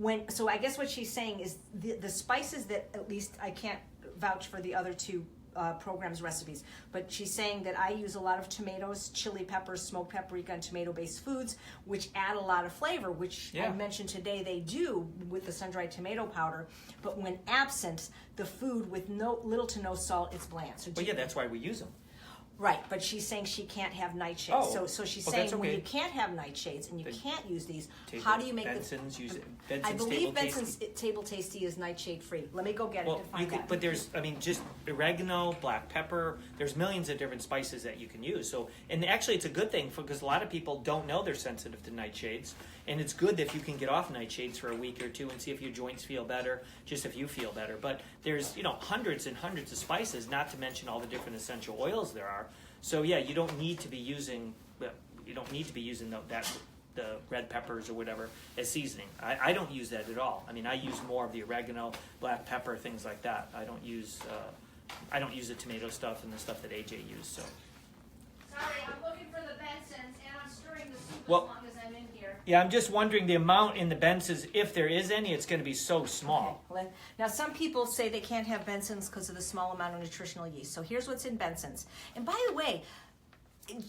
B: with... So I guess what she's saying is the spices that, at least I can't vouch for the other two programs recipes, but she's saying that I use a lot of tomatoes, chili peppers, smoked paprika, and tomato-based foods, which add a lot of flavor, which I mentioned today they do with the sun-dried tomato powder. But when absent, the food with little to no salt, it's bland. So
C: Well, yeah, that's why we use them.
B: Right, but she's saying she can't have nightshades.
C: Oh,
B: so she's
C: well,
B: saying
C: that's
B: when
C: okay.
B: you can't have nightshades and you
C: Then
B: can't use these, how do you make
C: Benson's use it.
B: I
C: Benson's
B: believe
C: Table
B: Benson's
C: Tasty.
B: Table Tasty is nightshade free. Let me go get it
C: Well,
B: to find
C: you could,
B: out.
C: but there's, I mean, just oregano, black pepper. There's millions of different spices that you can use. So, and actually, it's a good thing because a lot of people don't know they're sensitive to nightshades, and it's good if you can get off nightshades for a week or two and see if your joints feel better, just if you feel better. But there's, hundreds and hundreds of spices, not to mention all the different essential oils there are. So yeah, you don't need to be using the red peppers or whatever as seasoning. I don't use that at all. I mean, I use more of the oregano, black pepper, things like that. I don't use the tomato stuff and the stuff that AJ used. So.
B: Sorry, I'm looking for the Bensons, and I'm stirring the soup
C: Well,
B: as long as I'm in here.
C: Yeah, I'm just wondering the amount in the Bensons, if there is any, it's going to be so small.
B: Okay. Now, some people say they can't have Bensons because of the small amount of nutritional yeast. So here's what's in Bensons. And by the way,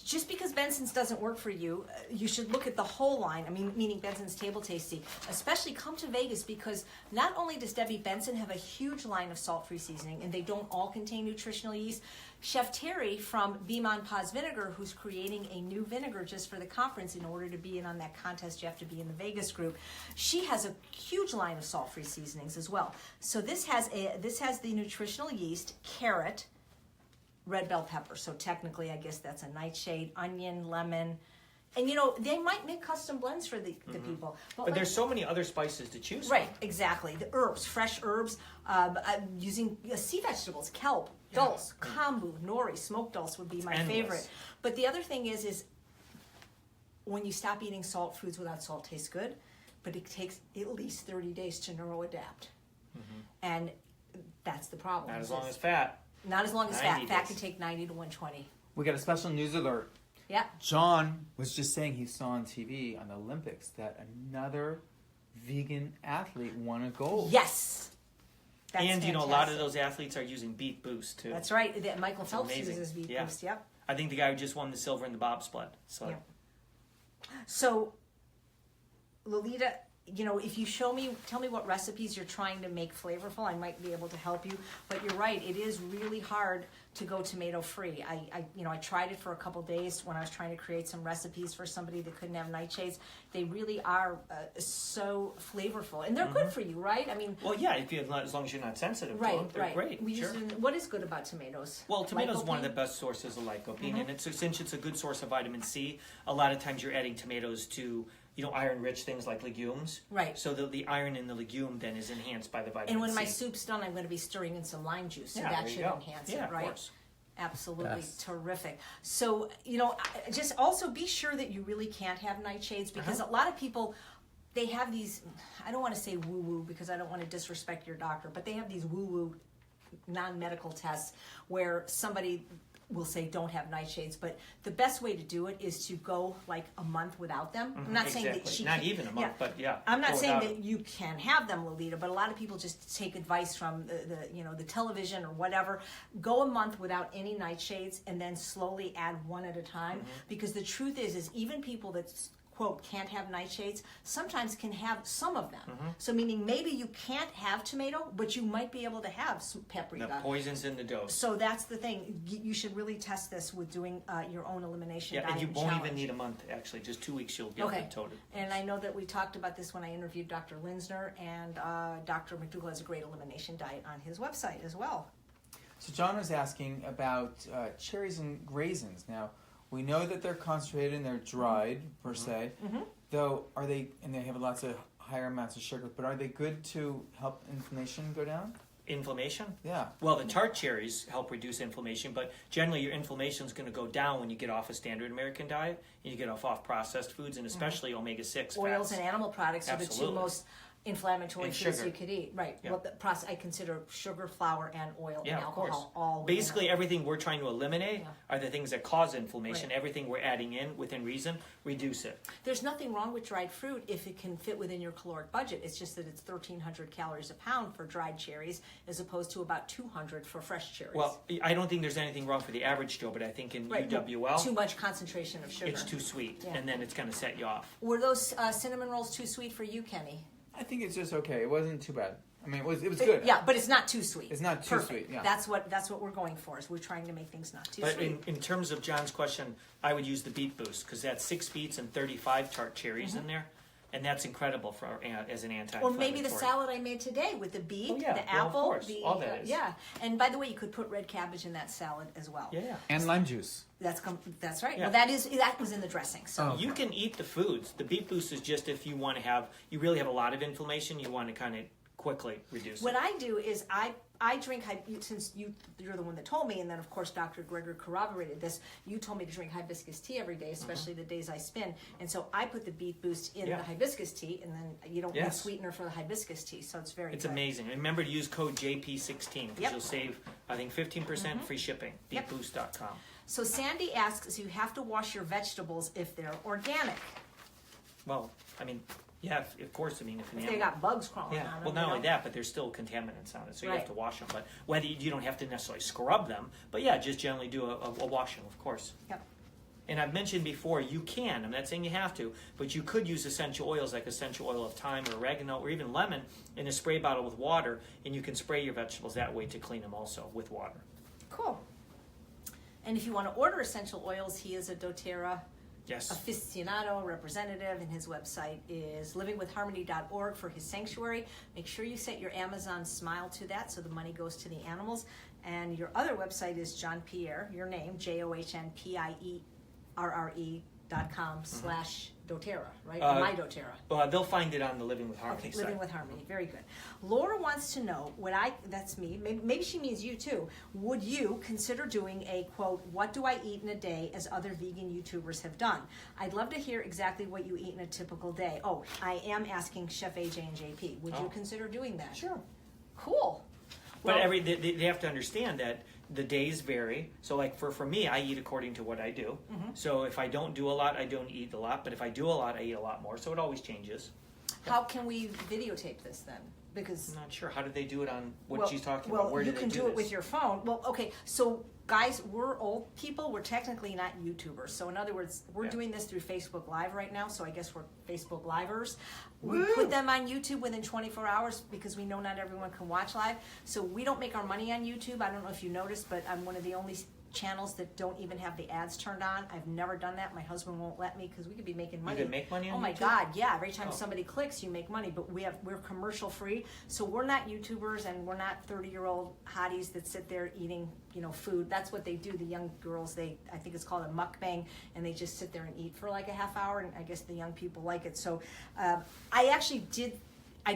B: just because Benson's doesn't work for you, you should look at the whole line. I mean, meaning Benson's Table Tasty. Especially come to Vegas because not only does Debbie Benson have a huge line of salt-free seasoning, and they don't all contain nutritional yeast. Chef Terry from Be Mon Pas Vinegar, who's creating a new vinegar just for the conference. In order to be in on that contest, you have to be in the Vegas group. She has a huge line of salt-free seasonings as well. So this has the nutritional yeast, carrot, red bell pepper. So technically, I guess that's a nightshade, onion, lemon. And, they might make custom blends for the people.
C: But there's so many other spices to choose
B: from. Right, exactly. The herbs, fresh herbs, using sea vegetables, kelp, dulse, kombu, nori, smoked dulse would be my favorite. But the other thing is when you stop eating salt, foods without salt taste good, but it takes at least 30 days to neuroadapt. And that's the problem.
C: Not as long as fat.
B: Not as long as fat. Fat can take 90 to 120.
A: We got a special news alert.
B: Yeah.
A: John was just saying he saw on TV on the Olympics that another vegan athlete won a gold.
B: Yes.
C: That's fantastic. A lot of those athletes are using Beet Boost too.
B: That's right. Michael Phelps uses Beet Boost. Yep.
C: I think the guy who just won the silver in the bobsled.
B: So, Lolita, if you tell me what recipes you're trying to make flavorful, I might be able to help you. But you're right, it is really hard to go tomato free. I tried it for a couple days when I was trying to create some recipes for somebody that couldn't have nightshades. They really are so flavorful, and they're good for you, right? I mean,
C: well, yeah, as long as you're not sensitive to them, they're great.
B: What is good about tomatoes?
C: Well, tomatoes is one of the best sources of lycopene, and since it's a good source of vitamin C, a lot of times you're adding tomatoes to iron-rich things like legumes.
B: Right.
C: So the iron in the legume then is enhanced by the vitamin C.
B: And when my soup's done, I'm going to be stirring in some lime juice, so that should enhance it, right? Of course. Absolutely terrific. So, just also be sure that you really can't have nightshades because a lot of people, they have these, I don't want to say woo-woo because I don't want to disrespect your doctor, but they have these woo-woo non-medical tests where somebody will say don't have nightshades, but the best way to do it is to go like a month without them. I'm not saying that she
C: not even a month, but
B: I'm not saying that you can have them, Lolita, but a lot of people just take advice from the television or whatever. Go a month without any nightshades and then slowly add one at a time because the truth is even people that quote can't have nightshades sometimes can have some of them. So meaning maybe you can't have tomato, but you might be able to have some paprika.
C: The poison's in the dose.
B: So that's the thing. You should really test this with doing your own elimination diet.
C: And you won't
B: challenge.
C: even need a month, actually. Just 2 weeks you'll get it toted.
B: And I know that we talked about this when I interviewed Dr. Linsner, and Dr. McDougall has a great elimination diet on his website as well.
A: So John was asking about cherries and raisins. Now, we know that they're concentrated and they're dried, per se. Though, and they have lots of higher amounts of sugar, but are they good to help inflammation go down?
C: Inflammation?
A: Yeah.
C: Well, the tart cherries help reduce inflammation, but generally your inflammation is going to go down when you get off a standard American diet and you get off processed foods, and especially omega-6
B: Oils
C: fats.
B: and animal products are the two most inflammatory
C: and
B: foods
C: sugar.
B: you could eat. Right.
C: Yeah.
B: Well, I consider sugar, flour, and oil and alcohol
C: of course.
B: all
C: basically everything we're trying to eliminate are the things that cause inflammation.
B: Right.
C: Everything we're adding in within reason, reduce it.
B: There's nothing wrong with dried fruit if it can fit within your caloric budget. It's just that it's 1,300 calories a pound for dried cherries as opposed to about 200 for fresh cherries.
C: Well, I don't think there's anything wrong for the average Joe, but I think in UWL,
B: too much concentration of sugar.
C: it's too sweet, and then it's going to set you off.
B: Were those cinnamon rolls too sweet for you, Kenny?
A: I think it's just okay. It wasn't too bad. I mean, it was good.
B: Yeah, but it's not too sweet.
A: It's not too
B: Perfect.
A: sweet. Yeah.
B: That's what we're going for. Is we're trying to make things not too sweet.
C: But in terms of John's question, I would use the Beet Boost because that's 6 beets and 35 tart cherries in there, and that's incredible for as an anti-inflammatory.
B: Or maybe the salad I made today with the beet, the apple,
C: of course. All that is.
B: Yeah. And by the way, you could put red cabbage in that salad as well.
C: Yeah.
A: And lime juice.
B: That's right.
C: Yeah.
B: Well, that was in the dressing. So
C: you can eat the foods. The Beet Boost is just if you want to you really have a lot of inflammation, you want to kind of quickly reduce
B: what
C: it.
B: I do is I I drink, since you're the one that told me, and then of course Dr. Greger corroborated this, you told me to drink hibiscus tea every day, especially the days I spin. And so I put the beet boost in the hibiscus tea, and then you don't need sweetener for the hibiscus tea, so it's very good.
C: It's amazing. And remember to use code JP16 because you'll save, I think, 15% free shipping. Beetboost.com.
B: So Sandy asks, you have to wash your vegetables if they're organic.
C: Well, I mean, yeah, of course. I mean,
B: if they got bugs crawling on them.
C: Well, not only that, but there's still contaminants on it, so you have to wash them. But whether you don't have to necessarily scrub them, but yeah, just generally do a washing, of course.
B: Yep.
C: And I've mentioned before, you can. I'm not saying you have to, but you could use essential oils like essential oil of thyme or oregano or even lemon in a spray bottle with water, and you can spray your vegetables that way to clean them also with water.
B: Cool. And if you want to order essential oils, he is a doTERRA aficionado representative, and his website is livingwithharmony.org for his sanctuary. Make sure you set your Amazon smile to that so the money goes to the animals. And your other website is John Pierre, your name, JohnPierre.com/doTERRA, right? My doTERRA.
C: Well, they'll find it on the Living with Harmony site.
B: Living with Harmony, very good. Laura wants to know, that's me, maybe she means you too, would you consider doing a, quote, what do I eat in a day as other vegan YouTubers have done? I'd love to hear exactly what you eat in a typical day. Oh, I am asking Chef AJ and JP. Would you consider doing that?
C: Sure.
B: Cool.
C: But they have to understand that the days vary. So like for me, I eat according to what I do. So if I don't do a lot, I don't eat a lot. But if I do a lot, I eat a lot more. So it always changes.
B: How can we videotape this then? Because
C: I'm not sure. How did they do it on what she's talking about? Where
B: you
C: did
B: can
C: they
B: do it with your phone. Well, okay. So guys, we're old people. We're technically not YouTubers. So in other words, we're doing this through Facebook Live right now. So I guess we're Facebook Livers. We put them on YouTube within 24 hours because we know not everyone can watch live. So we don't make our money on YouTube. I don't know if you noticed, but I'm one of the only channels that don't even have the ads turned on. I've never done that. My husband won't let me because we could be making money.
C: You can make money on YouTube?
B: Oh my God, yeah. Every time somebody clicks, you make money. But we're commercial free, so we're not YouTubers and we're not 30-year-old hotties that sit there eating, food. That's what they do. The young girls, I think it's called a mukbang, and they just sit there and eat for like a half hour. And I guess the young people like it. So I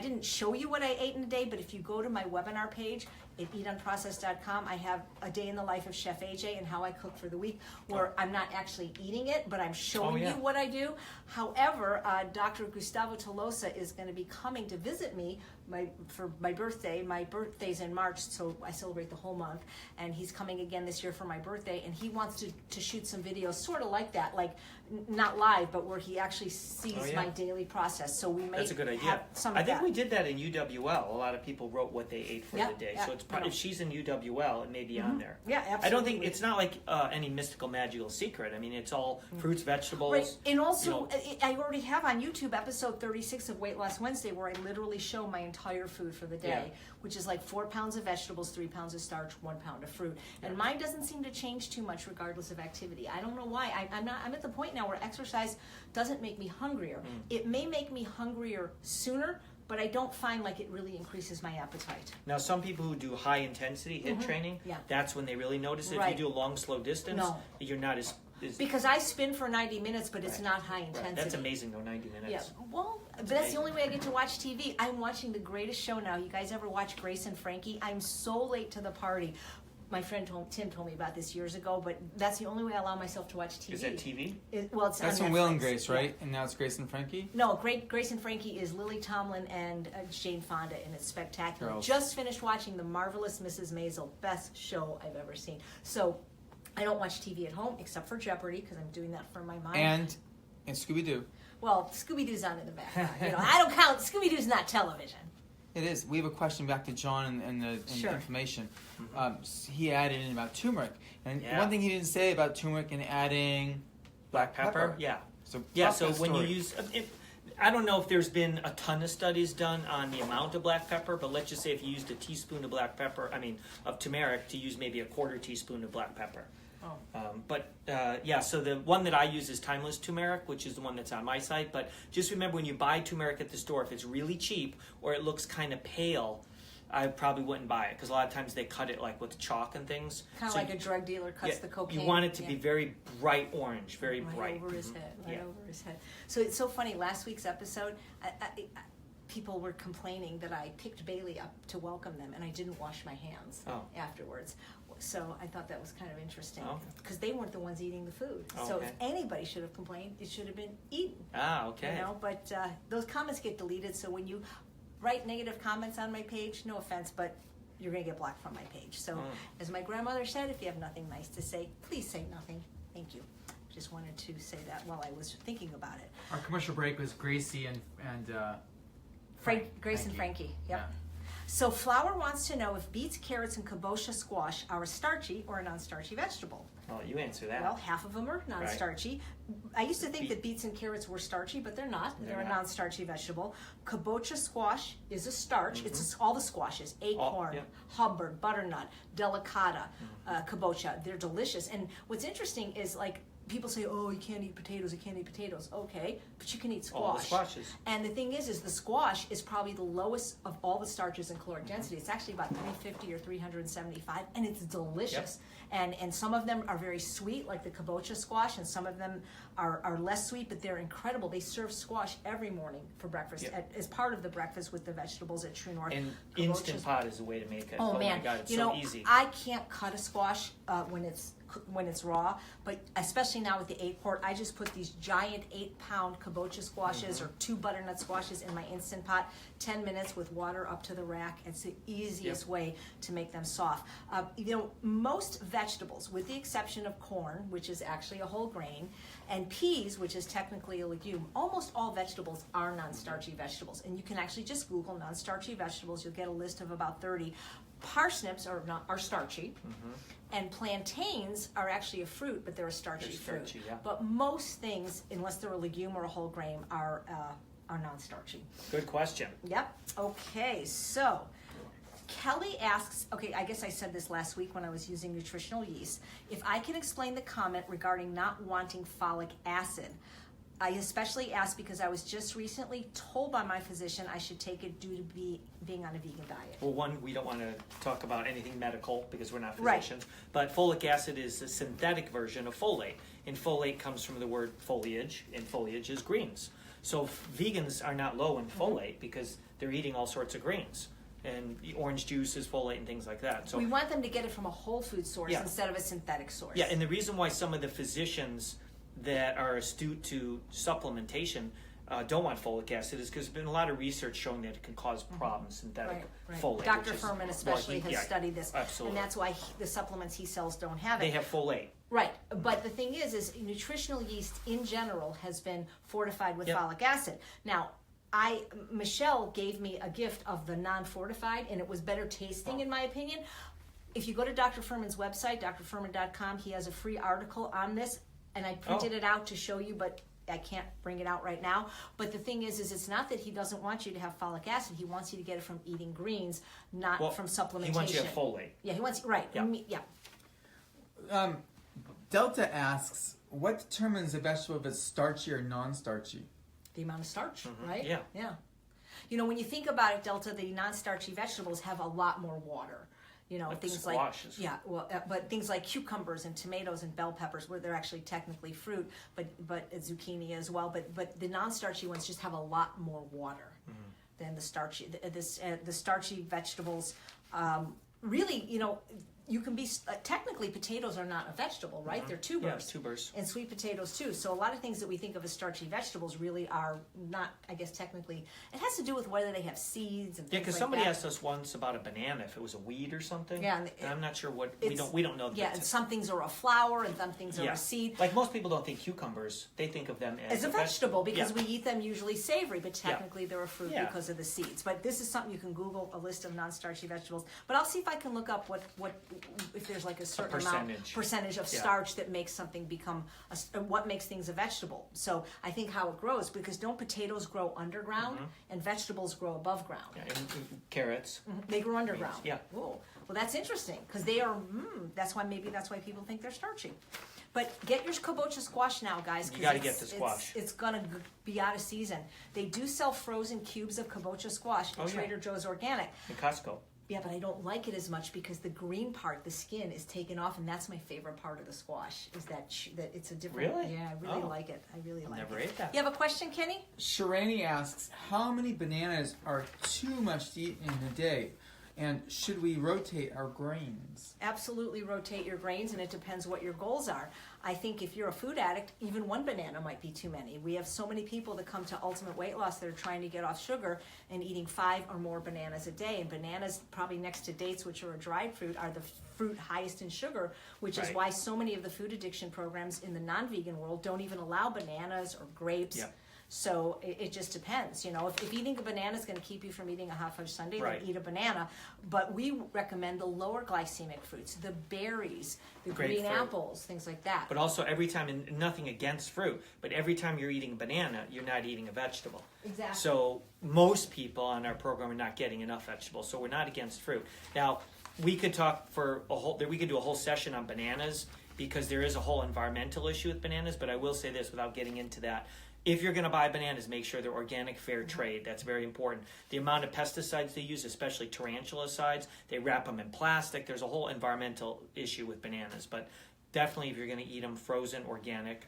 B: didn't show you what I ate in a day, but if you go to my webinar page at eatunprocessed.com, I have a day in the life of Chef AJ and how I cook for the week, where I'm not actually eating it, but I'm showing you what I do. However, Dr. Gustavo Tolosa is going to be coming to visit me for my birthday. My birthday's in March, so I celebrate the whole month, and he's coming again this year for my birthday, and he wants to shoot some videos sort of like that, like not live, but where he actually sees my daily process. So we may
C: That's a good idea.
B: have some of
C: I think
B: that.
C: we did that in UWL. A lot of people wrote what they ate for the day. So it's if she's in UWL, it may be on there.
B: Yeah, absolutely.
C: I don't think it's not like any mystical magical secret. I mean, it's all fruits, vegetables.
B: Right, and also I already have on YouTube episode 36 of Weight Loss Wednesday, where I literally show my entire food for the day, which is like 4 pounds of vegetables, 3 pounds of starch, 1 pound of fruit, and mine doesn't seem to change too much regardless of activity. I don't know why. I'm at the point now where exercise doesn't make me hungrier. It may make me hungrier sooner, but I don't find like it really increases my appetite.
C: Now, some people who do high intensity HIIT training, that's when they really notice it. If you do a long, slow distance, you're not as
B: because I spin for 90 minutes, but it's not high intensity.
C: That's amazing, though, 90 minutes.
B: Yeah, well, but that's the only way I get to watch TV. I'm watching The Greatest Show now. You guys ever watch Grace and Frankie? I'm so late to the party. My friend Tim told me about this years ago, but that's the only way I allow myself to watch TV.
C: Is that TV?
B: It's
A: that's
B: on
A: from Will and Grace, right? And now it's Grace and Frankie?
B: No, Grace and Frankie is Lily Tomlin and Jane Fonda, and it's spectacular.
A: Girls.
B: Just finished watching The Marvelous Mrs. Maisel, best show I've ever seen. So I don't watch TV at home except for Jeopardy because I'm doing that for my mind.
A: And Scooby-Doo.
B: Well, Scooby-Doo's on in the background. I don't count. Scooby-Doo's not television.
A: It is. We have a question back to John and the information. He added in about turmeric. And one thing he didn't say about turmeric and adding black pepper.
C: Yeah.
A: So
C: when you use... I don't know if there's been a ton of studies done on the amount of black pepper, but let's just say if you used a teaspoon of of turmeric, to use maybe a quarter teaspoon of black pepper. So the one that I use is Timeless Turmeric, which is the one that's on my site. But just remember, when you buy turmeric at the store, if it's really cheap or it looks kind of pale, I probably wouldn't buy it because a lot of times they cut it like with chalk and things.
B: Kind of like a drug dealer cuts the cocaine.
C: You want it to be very bright orange, very bright.
B: Over his head, over his head. So it's so funny. Last week's episode, people were complaining that I picked Bailey up to welcome them, and I didn't wash my hands afterwards. So I thought that was kind of interesting because they weren't the ones eating the food. So if anybody should have complained, it should have been eaten.
C: Okay.
B: You know, but those comments get deleted. So when you write negative comments on my page, no offense, but you're going to get blocked from my page. So as my grandmother said, if you have nothing nice to say, please say nothing. Thank you. Just wanted to say that while I was thinking about it.
A: Our commercial break was Gracie and
B: Grace and Frankie. Yep. Yeah. So Flower wants to know if beets, carrots, and kabocha squash are a starchy or a non-starchy vegetable.
C: Well, you answer that.
B: Well, half of them are non-starchy. Right. I used to think that beets and carrots were starchy, but they're not. They're a non-starchy vegetable. Kabocha squash is a starch. It's all the squashes: acorn, Hubbard, butternut, delicata, kabocha. They're delicious. And what's interesting is, like, people say, "Oh, you can't eat potatoes. You can't eat potatoes." Okay, but you can eat squash.
C: All the squashes.
B: And the thing is the squash is probably the lowest of all the starches in caloric density. It's actually about 350 or 375, and it's delicious. And some of them are very sweet, like the kabocha squash, and some of them are less sweet, but they're incredible. They serve squash every morning for breakfast as part of the breakfast with the vegetables at True North.
C: And Instant Pot is the way to make it.
B: Oh man,
C: my God, it's
B: you
C: so
B: know,
C: easy.
B: I can't cut a squash when it's raw, but especially now with the 8-quart, I just put these giant 8-pound kabocha squashes or 2 butternut squashes in my Instant Pot. 10 minutes with water up to the rack. It's the easiest way to make them soft. You know, most vegetables, with the exception of corn, which is actually a whole grain, and peas, which is technically a legume, almost all vegetables are non-starchy vegetables. And you can actually just Google non-starchy vegetables. You'll get a list of about 30. Parsnips are starchy, and plantains are actually a fruit, but they're a starchy fruit. But most things, unless they're a legume or a whole grain, are non-starchy.
C: Good question.
B: Yep. Okay, so Kelly asks, okay, I guess I said this last week when I was using nutritional yeast, if I can explain the comment regarding not wanting folic acid. I especially asked because I was just recently told by my physician I should take it due to being on a vegan diet.
C: Well, one, we don't want to talk about anything medical because we're not physicians, but folic acid is a synthetic version of folate, and folate comes from the word foliage, and foliage is greens. So vegans are not low in folate because they're eating all sorts of greens. And orange juice is folate and things like that. So
B: we want them to get it from a whole food source instead of a synthetic source.
C: Yeah, and the reason why some of the physicians that are astute to supplementation don't want folic acid is because there's been a lot of research showing that it can cause problems, synthetic folate.
B: Dr. Furman especially has studied this.
C: Absolutely.
B: And that's why the supplements he sells don't have it.
C: They have folate.
B: Right, but the thing is nutritional yeast in general has been fortified with folic acid. Now, Michelle gave me a gift of the non-fortified, and it was better tasting in my opinion. If you go to Dr. Furman's website, drfurman.com, he has a free article on this, and I printed it out to show you, but I can't bring it out right now. But the thing is it's not that he doesn't want you to have folic acid. He wants you to get it from eating greens, not from supplementation.
C: He wants you to have folate.
B: Yeah, he wants, right.
A: Yeah. Delta asks, what determines a vegetable if it's starchy or non-starchy?
B: The amount of starch, right?
C: Yeah.
B: Yeah. You know, when you think about it, Delta, the non-starchy vegetables have a lot more water. You know,
C: like
B: things
C: squashes.
B: but things like cucumbers and tomatoes and bell peppers, where they're actually technically fruit, but zucchini as well. But the non-starchy ones just have a lot more water than the starchy. The starchy vegetables, really, you know. You can be, technically potatoes are not a vegetable, right? They're tubers.
C: Yeah, tubers.
B: And sweet potatoes too. So a lot of things that we think of as starchy vegetables really are not, I guess technically, it has to do with whether they have seeds and things like that.
C: Yeah, because somebody asked us once about a banana, if it was a weed or something.
B: Yeah.
C: And I'm not sure what, we don't know.
B: Yeah, and some things are a flower and some things are a seed.
C: Like most people don't think cucumbers, they think of them as
B: a vegetable because we eat them usually savory, but technically they're a fruit because of the seeds. But this is something you can Google, a list of non-starchy vegetables. But I'll see if I can look up what if there's like a certain percentage of starch that makes something become what makes things a vegetable. So I think how it grows, because don't potatoes grow underground and vegetables grow above ground?
C: Yeah, and carrots.
B: They grow underground.
C: Yeah.
B: Whoa. Well, that's interesting because they are. That's why people think they're starchy. But get your kabocha squash now, guys.
C: You got to get the squash.
B: It's gonna be out of season. They do sell frozen cubes of kabocha squash at Trader Joe's Organic.
C: In Costco.
B: Yeah, but I don't like it as much because the green part, the skin, is taken off, and that's my favorite part of the squash. Is that it's a different.
C: Really?
B: Yeah, I really like it. I really like it.
C: Never ate that.
B: You have a question, Kenny?
A: Shirani asks, how many bananas are too much to eat in a day? And should we rotate our grains?
B: Absolutely rotate your grains, and it depends what your goals are. I think if you're a food addict, even one banana might be too many. We have so many people that come to Ultimate Weight Loss that are trying to get off sugar and eating 5 or more bananas a day. And bananas, probably next to dates, which are a dried fruit, are the fruit highest in sugar, which is why so many of the food addiction programs in the non-vegan world don't even allow bananas or grapes.
C: Yep.
B: So it just depends. You know, if eating a banana is going to keep you from eating a hot fudge sundae, then eat a banana. But we recommend the lower glycemic fruits, the berries, the green apples, things like that.
C: But also every time, and nothing against fruit, but every time you're eating a banana, you're not eating a vegetable.
B: Exactly.
C: So most people on our program are not getting enough vegetables. So we're not against fruit. Now, we could talk we could do a whole session on bananas because there is a whole environmental issue with bananas. But I will say this without getting into that. If you're going to buy bananas, make sure they're organic, fair trade. That's very important. The amount of pesticides they use, especially tarantulicides, they wrap them in plastic. There's a whole environmental issue with bananas. But definitely if you're going to eat them frozen, organic,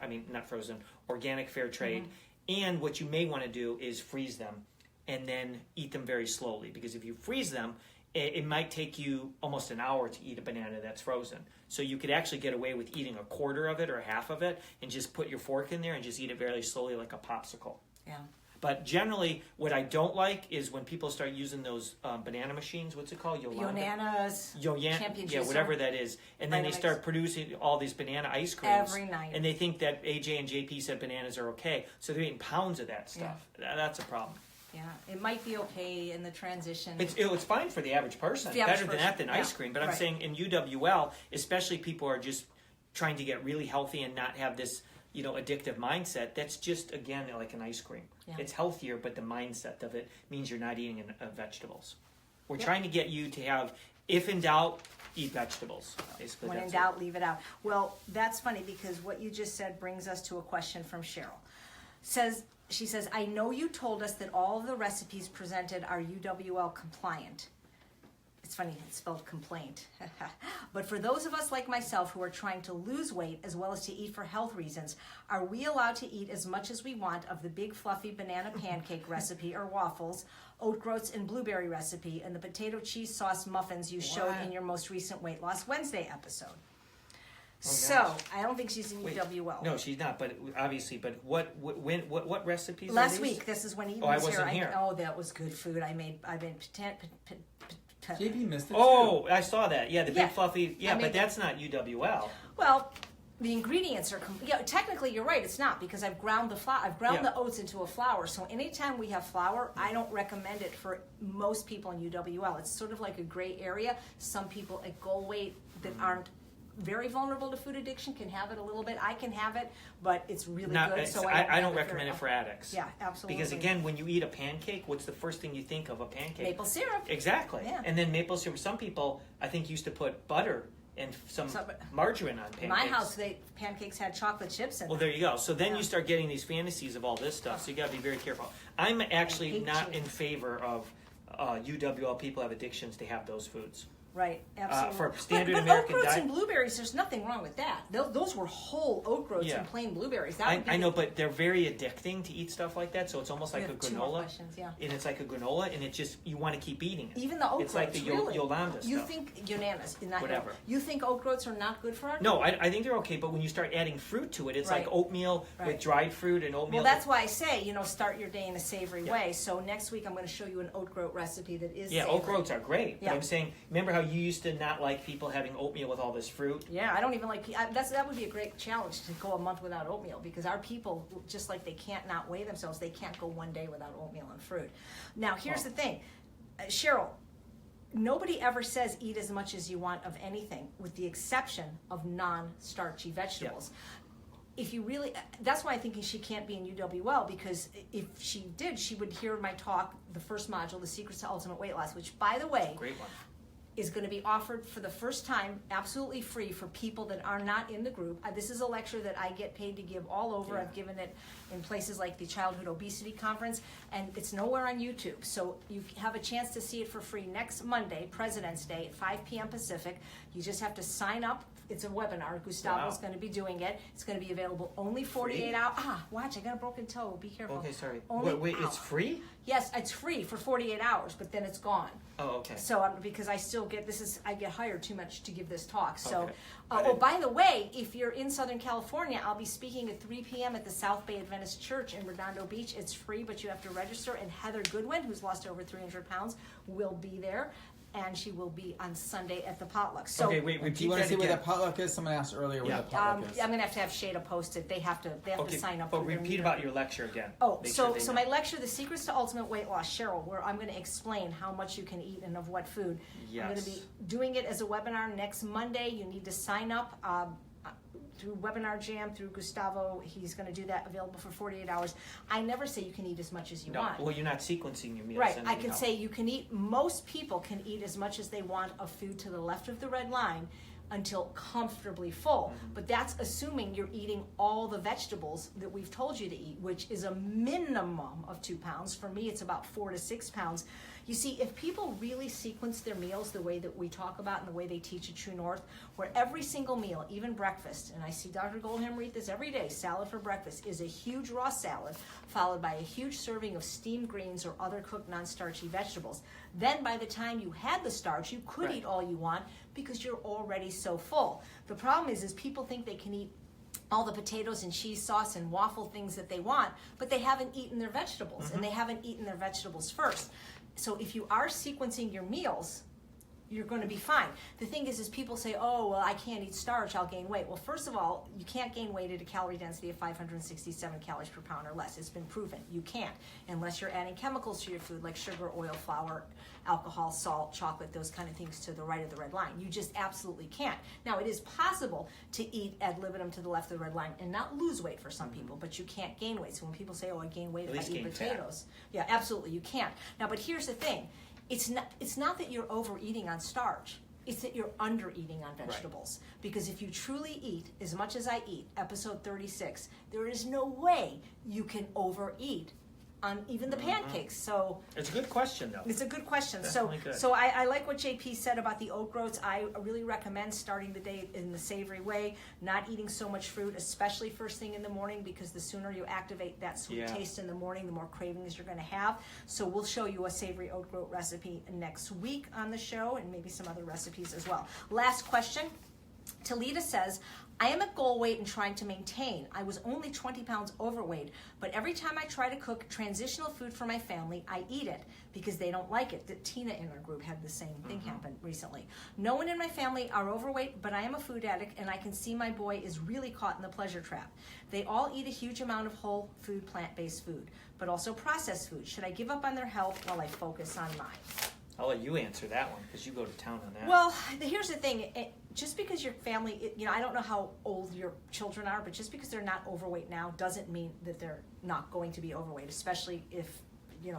C: organic, fair trade. And what you may want to do is freeze them and then eat them very slowly. Because if you freeze them, it might take you almost an hour to eat a banana that's frozen. So you could actually get away with eating a quarter of it or half of it and just put your fork in there and just eat it very slowly like a popsicle.
B: Yeah.
C: But generally, what I don't like is when people start using those banana machines. What's it called?
B: Yonanas.
C: Champion juicer. Yeah, whatever that is. And then they start producing all these banana ice creams.
B: Every night.
C: And they think that AJ and JP said bananas are okay. So they're eating pounds of that stuff. Yeah. That's a problem.
B: Yeah, it might be okay in the transition.
C: It's fine for the average person. Better than that than ice cream. But I'm saying in UWL, especially people are just trying to get really healthy and not have this, addictive mindset. That's just, again, like an ice cream. Yeah. It's healthier, but the mindset of it means you're not eating vegetables. We're trying to get you to have, if in doubt, eat vegetables. Basically,
B: when in doubt, leave it out. Well, that's funny because what you just said brings us to a question from Cheryl. She says, I know you told us that all of the recipes presented are UWL compliant. It's funny, it's spelled complaint. But for those of us like myself who are trying to lose weight as well as to eat for health reasons, are we allowed to eat as much as we want of the big fluffy banana pancake recipe or waffles, oat groats and blueberry recipe, and the potato cheese sauce muffins you showed in your most recent Weight Loss Wednesday episode? So I don't think she's in UWL.
C: No, she's not. But obviously, what recipes?
B: Last week. This is when Eden
C: was
B: here.
C: I wasn't here.
B: That was good food. I made
A: JP missed it.
C: Oh, I saw that. Yeah, the big fluffy. Yeah, but that's not UWL.
B: Well, the ingredients are. Technically, you're right. It's not because I've ground the flour. I've ground the oats into a flour. So anytime we have flour, I don't recommend it for most people in UWL. It's sort of like a gray area. Some people at goal weight that aren't very vulnerable to food addiction can have it a little bit. I can have it, but it's really good. So
C: I don't recommend it for addicts.
B: Yeah, absolutely.
C: Because again, when you eat a pancake, what's the first thing you think of a pancake?
B: Maple syrup.
C: Exactly.
B: Yeah.
C: And then maple syrup. Some people, I think, used to put butter and some margarine on pancakes.
B: In my house, pancakes had chocolate chips in them.
C: Well, there you go. So then you start getting these fantasies of all this stuff. So you got to be very careful. I'm actually not in favor of UWL people have addictions to have those foods.
B: Right, absolutely.
C: For standard
B: but
C: American
B: oat groats
C: diet.
B: and blueberries, there's nothing wrong with that. Those were whole oat groats and plain blueberries.
C: I know, but they're very addicting to eat stuff like that. So it's almost like a
B: Two more
C: granola.
B: questions, yeah.
C: And it's like a granola, and it just you want to keep eating it.
B: Even the oat
C: it's
B: groats,
C: like the
B: really?
C: Yolanda
B: You
C: stuff.
B: think Yonanas, not
C: Whatever.
B: You think oat groats are not good for our
C: No, I think they're okay, but when you start adding fruit to it, it's like oatmeal with dried fruit and oatmeal.
B: Well, that's why I say, start your day in a savory way. So next week I'm going to show you an oat groat recipe that is savory.
C: Oat groats are great. But I'm saying, remember how you used to not like people having oatmeal with all this fruit?
B: Yeah, I don't even like. That would be a great challenge to go a month without oatmeal because our people, just like they can't not weigh themselves, they can't go one day without oatmeal and fruit. Now, here's the thing, Cheryl. Nobody ever says eat as much as you want of anything, with the exception of non-starchy vegetables. If you really, that's why I'm thinking she can't be in UWL, because if she did, she would hear my talk, the first module, The Secrets to Ultimate Weight Loss, which, by the way,
C: Great one.
B: is going to be offered for the first time, absolutely free for people that are not in the group. This is a lecture that I get paid to give all over. I've given it in places like the Childhood Obesity Conference, and it's nowhere on YouTube. So you have a chance to see it for free next Monday, President's Day, at 5 p.m. Pacific. You just have to sign up. It's a webinar. Gustavo's going to be doing it. It's going to be available only 48 hours. Watch, I got a broken toe. Be careful.
C: Okay, sorry.
B: Only,
C: wait, it's free?
B: Yes, it's free for 48 hours, but then it's gone.
C: Oh, okay.
B: So because I still get I get hired too much to give this talk. So,
C: okay.
B: By the way, if you're in Southern California, I'll be speaking at 3 p.m. at the South Bay Adventist Church in Redondo Beach. It's free, but you have to register. And Heather Goodwin, who's lost over 300 pounds, will be there. And she will be on Sunday at the potluck. So,
C: okay, wait, repeat
A: do you want to see
C: again.
A: where the potluck is? Someone asked earlier where the potluck is.
B: I'm going to have Shada post it. They have to sign up.
C: But repeat about your lecture again.
B: So my lecture, The Secrets to Ultimate Weight Loss, Cheryl, where I'm going to explain how much you can eat and of what food.
C: Yes.
B: I'm going to be doing it as a webinar next Monday. You need to sign up through Webinar Jam, through Gustavo. He's going to do that, available for 48 hours. I never say you can eat as much as you want.
C: Well, you're not sequencing your meals.
B: Right. I can say you can eat, most people can eat as much as they want of food to the left of the red line until comfortably full. But that's assuming you're eating all the vegetables that we've told you to eat, which is a minimum of 2 pounds. For me, it's about 4 to 6 pounds. You see, if people really sequence their meals the way that we talk about and the way they teach at True North, where every single meal, even breakfast, and I see Dr. Goldhammer eat this every day, salad for breakfast is a huge raw salad followed by a huge serving of steamed greens or other cooked non-starchy vegetables. Then by the time you had the starch, you could eat all you want because you're already so full. The problem is people think they can eat all the potatoes and cheese sauce and waffle things that they want, but they haven't eaten their vegetables, and they haven't eaten their vegetables first. So if you are sequencing your meals, you're going to be fine. The thing is people say, oh, well, I can't eat starch, I'll gain weight. Well, first of all, you can't gain weight at a calorie density of 567 calories per pound or less. It's been proven. You can't, unless you're adding chemicals to your food like sugar, oil, flour, alcohol, salt, chocolate, those kind of things to the right of the red line. You just absolutely can't. Now, it is possible to eat ad libitum to the left of the red line and not lose weight for some people, but you can't gain weight. So when people say, oh, I gain weight if I eat potatoes. Yeah, absolutely, you can't. Now, but here's the thing. It's not that you're overeating on starch. It's that you're undereating on vegetables. Right. Because if you truly eat as much as I eat, episode 36, there is no way you can overeat on even the pancakes. So
C: it's a good question, though.
B: It's a good question.
C: Definitely good.
B: So I like what JP said about the oat groats. I really recommend starting the day in the savory way, not eating so much fruit, especially first thing in the morning, because the sooner you activate that sweet taste in the morning, the more cravings you're going to have. So we'll show you a savory oat groat recipe next week on the show, and maybe some other recipes as well. Last question. Talita says, I am at goal weight and trying to maintain. I was only 20 pounds overweight, but every time I try to cook transitional food for my family, I eat it because they don't like it. Tina in our group had the same thing happen recently. No one in my family are overweight, but I am a food addict, and I can see my boy is really caught in the pleasure trap. They all eat a huge amount of whole food, plant-based food, but also processed food. Should I give up on their health while I focus on mine?
C: I'll let you answer that one because you go to town on that.
B: Well, here's the thing. Just because your family, I don't know how old your children are, but just because they're not overweight now doesn't mean that they're not going to be overweight, especially if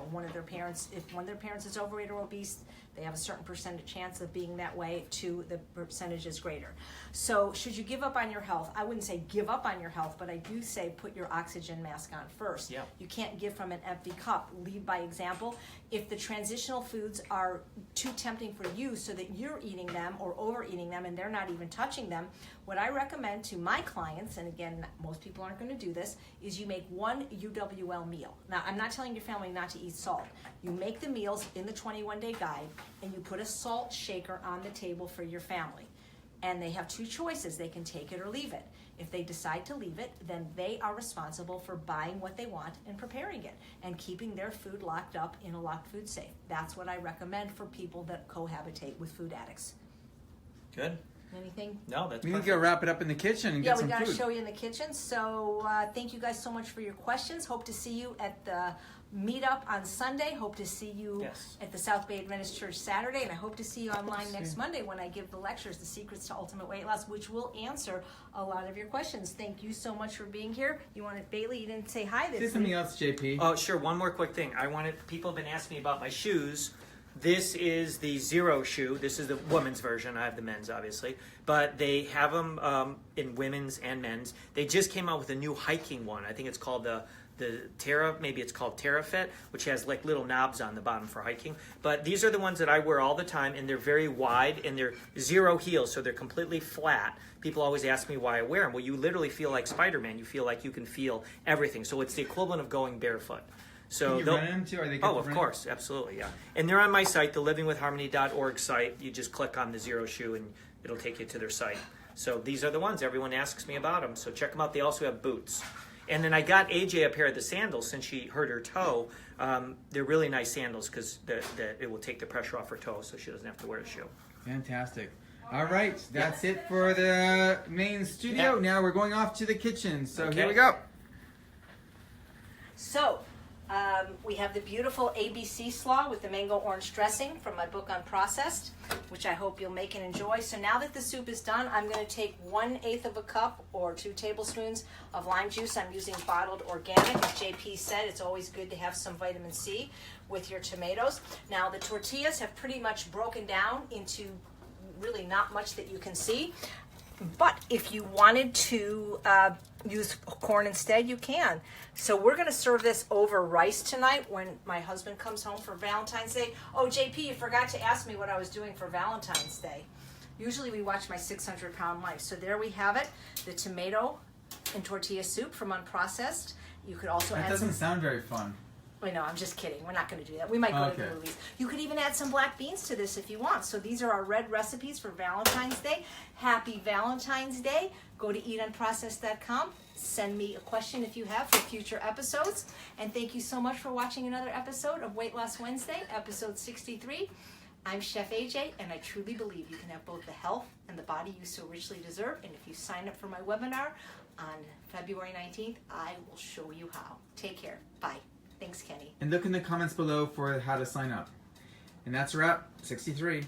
B: one of their parents is overweight or obese. They have a certain percentage chance of being that way. Two, the percentage is greater. So should you give up on your health? I wouldn't say give up on your health, but I do say put your oxygen mask on first.
C: Yep. You
B: can't give from an empty cup. Lead by example. If the transitional foods are too tempting for you so that you're eating them or overeating them and they're not even touching them, what I recommend to my clients, and again, most people aren't going to do this, is you make one UWL meal. Now, I'm not telling your family not to eat salt. You make the meals in the 21-day guide, and you put a salt shaker on the table for your family. And they have two choices. They can take it or leave it. If they decide to leave it, then they are responsible for buying what they want and preparing it and keeping their food locked up in a locked food safe. That's what I recommend for people that cohabitate with food addicts.
C: Good.
B: Anything?
C: No, that's
A: We
C: perfect.
A: need to go wrap it up in the kitchen and get some food.
B: Yeah, we got to show you in the kitchen. So thank you guys so much for your questions. Hope to see you at the meetup on Sunday. Hope to see you at the South Bay Adventist Church Saturday. And I hope to see you online next Monday when I give the lectures, The Secrets to Ultimate Weight Loss, which will answer a lot of your questions. Thank you so much for being here. You wanted, Bailey, you didn't say hi this week.
A: Say something else, JP.
C: Oh, sure. One more quick thing. People have been asking me about my shoes. This is the Zero shoe. This is the women's version. I have the men's, obviously. But they have them in women's and men's. They just came out with a new hiking one. I think it's called the Terra, maybe it's called TerraFit, which has like little knobs on the bottom for hiking. But these are the ones that I wear all the time, and they're very wide, and they're zero heels, so they're completely flat. People always ask me why I wear them. Well, you literally feel like Spider-Man. You feel like you can feel everything. So it's the equivalent of going barefoot. So
A: can you run them too? Are they good
C: of course, absolutely, yeah. And they're on my site, the livingwithharmony.org site. You just click on the Zero shoe, and it'll take you to their site. So these are the ones. Everyone asks me about them. So check them out. They also have boots. And then I got AJ a pair of the sandals since she hurt her toe. They're really nice sandals because it will take the pressure off her toe so she doesn't have to wear a shoe.
A: Fantastic. All right, that's it for the main studio.
C: Yeah.
A: Now we're going off to the kitchen. So
C: Okay.
A: here we go.
B: So, we have the beautiful ABC slaw with the mango orange dressing from my book Unprocessed, which I hope you'll make and enjoy. So now that the soup is done, I'm going to take 1/8 of a cup or 2 tablespoons of lime juice. I'm using bottled organic. As JP said, it's always good to have some vitamin C with your tomatoes. Now the tortillas have pretty much broken down into really not much that you can see. But if you wanted to use corn instead, you can. So we're going to serve this over rice tonight when my husband comes home for Valentine's Day. Oh, JP, you forgot to ask me what I was doing for Valentine's Day. Usually we watch my 600-pound life. So there we have it, the tomato and tortilla soup from Unprocessed. You could also
A: That
B: add
A: doesn't
B: some...
A: sound very fun.
B: Wait, no, I'm just kidding. We're not going to do that. We might go to the movies. You could even add some black beans to this if you want. So these are our red recipes for Valentine's Day. Happy Valentine's Day. Go to eatunprocessed.com. Send me a question if you have for future episodes. And thank you so much for watching another episode of Weight Loss Wednesday, episode 63. I'm Chef AJ, and I truly believe you can have both the health and the body you so richly deserve. And if you sign up for my webinar on February 19th, I will show you how. Take care. Bye. Thanks, Kenny.
A: And look in the comments below for how to sign up. And that's a wrap. 63.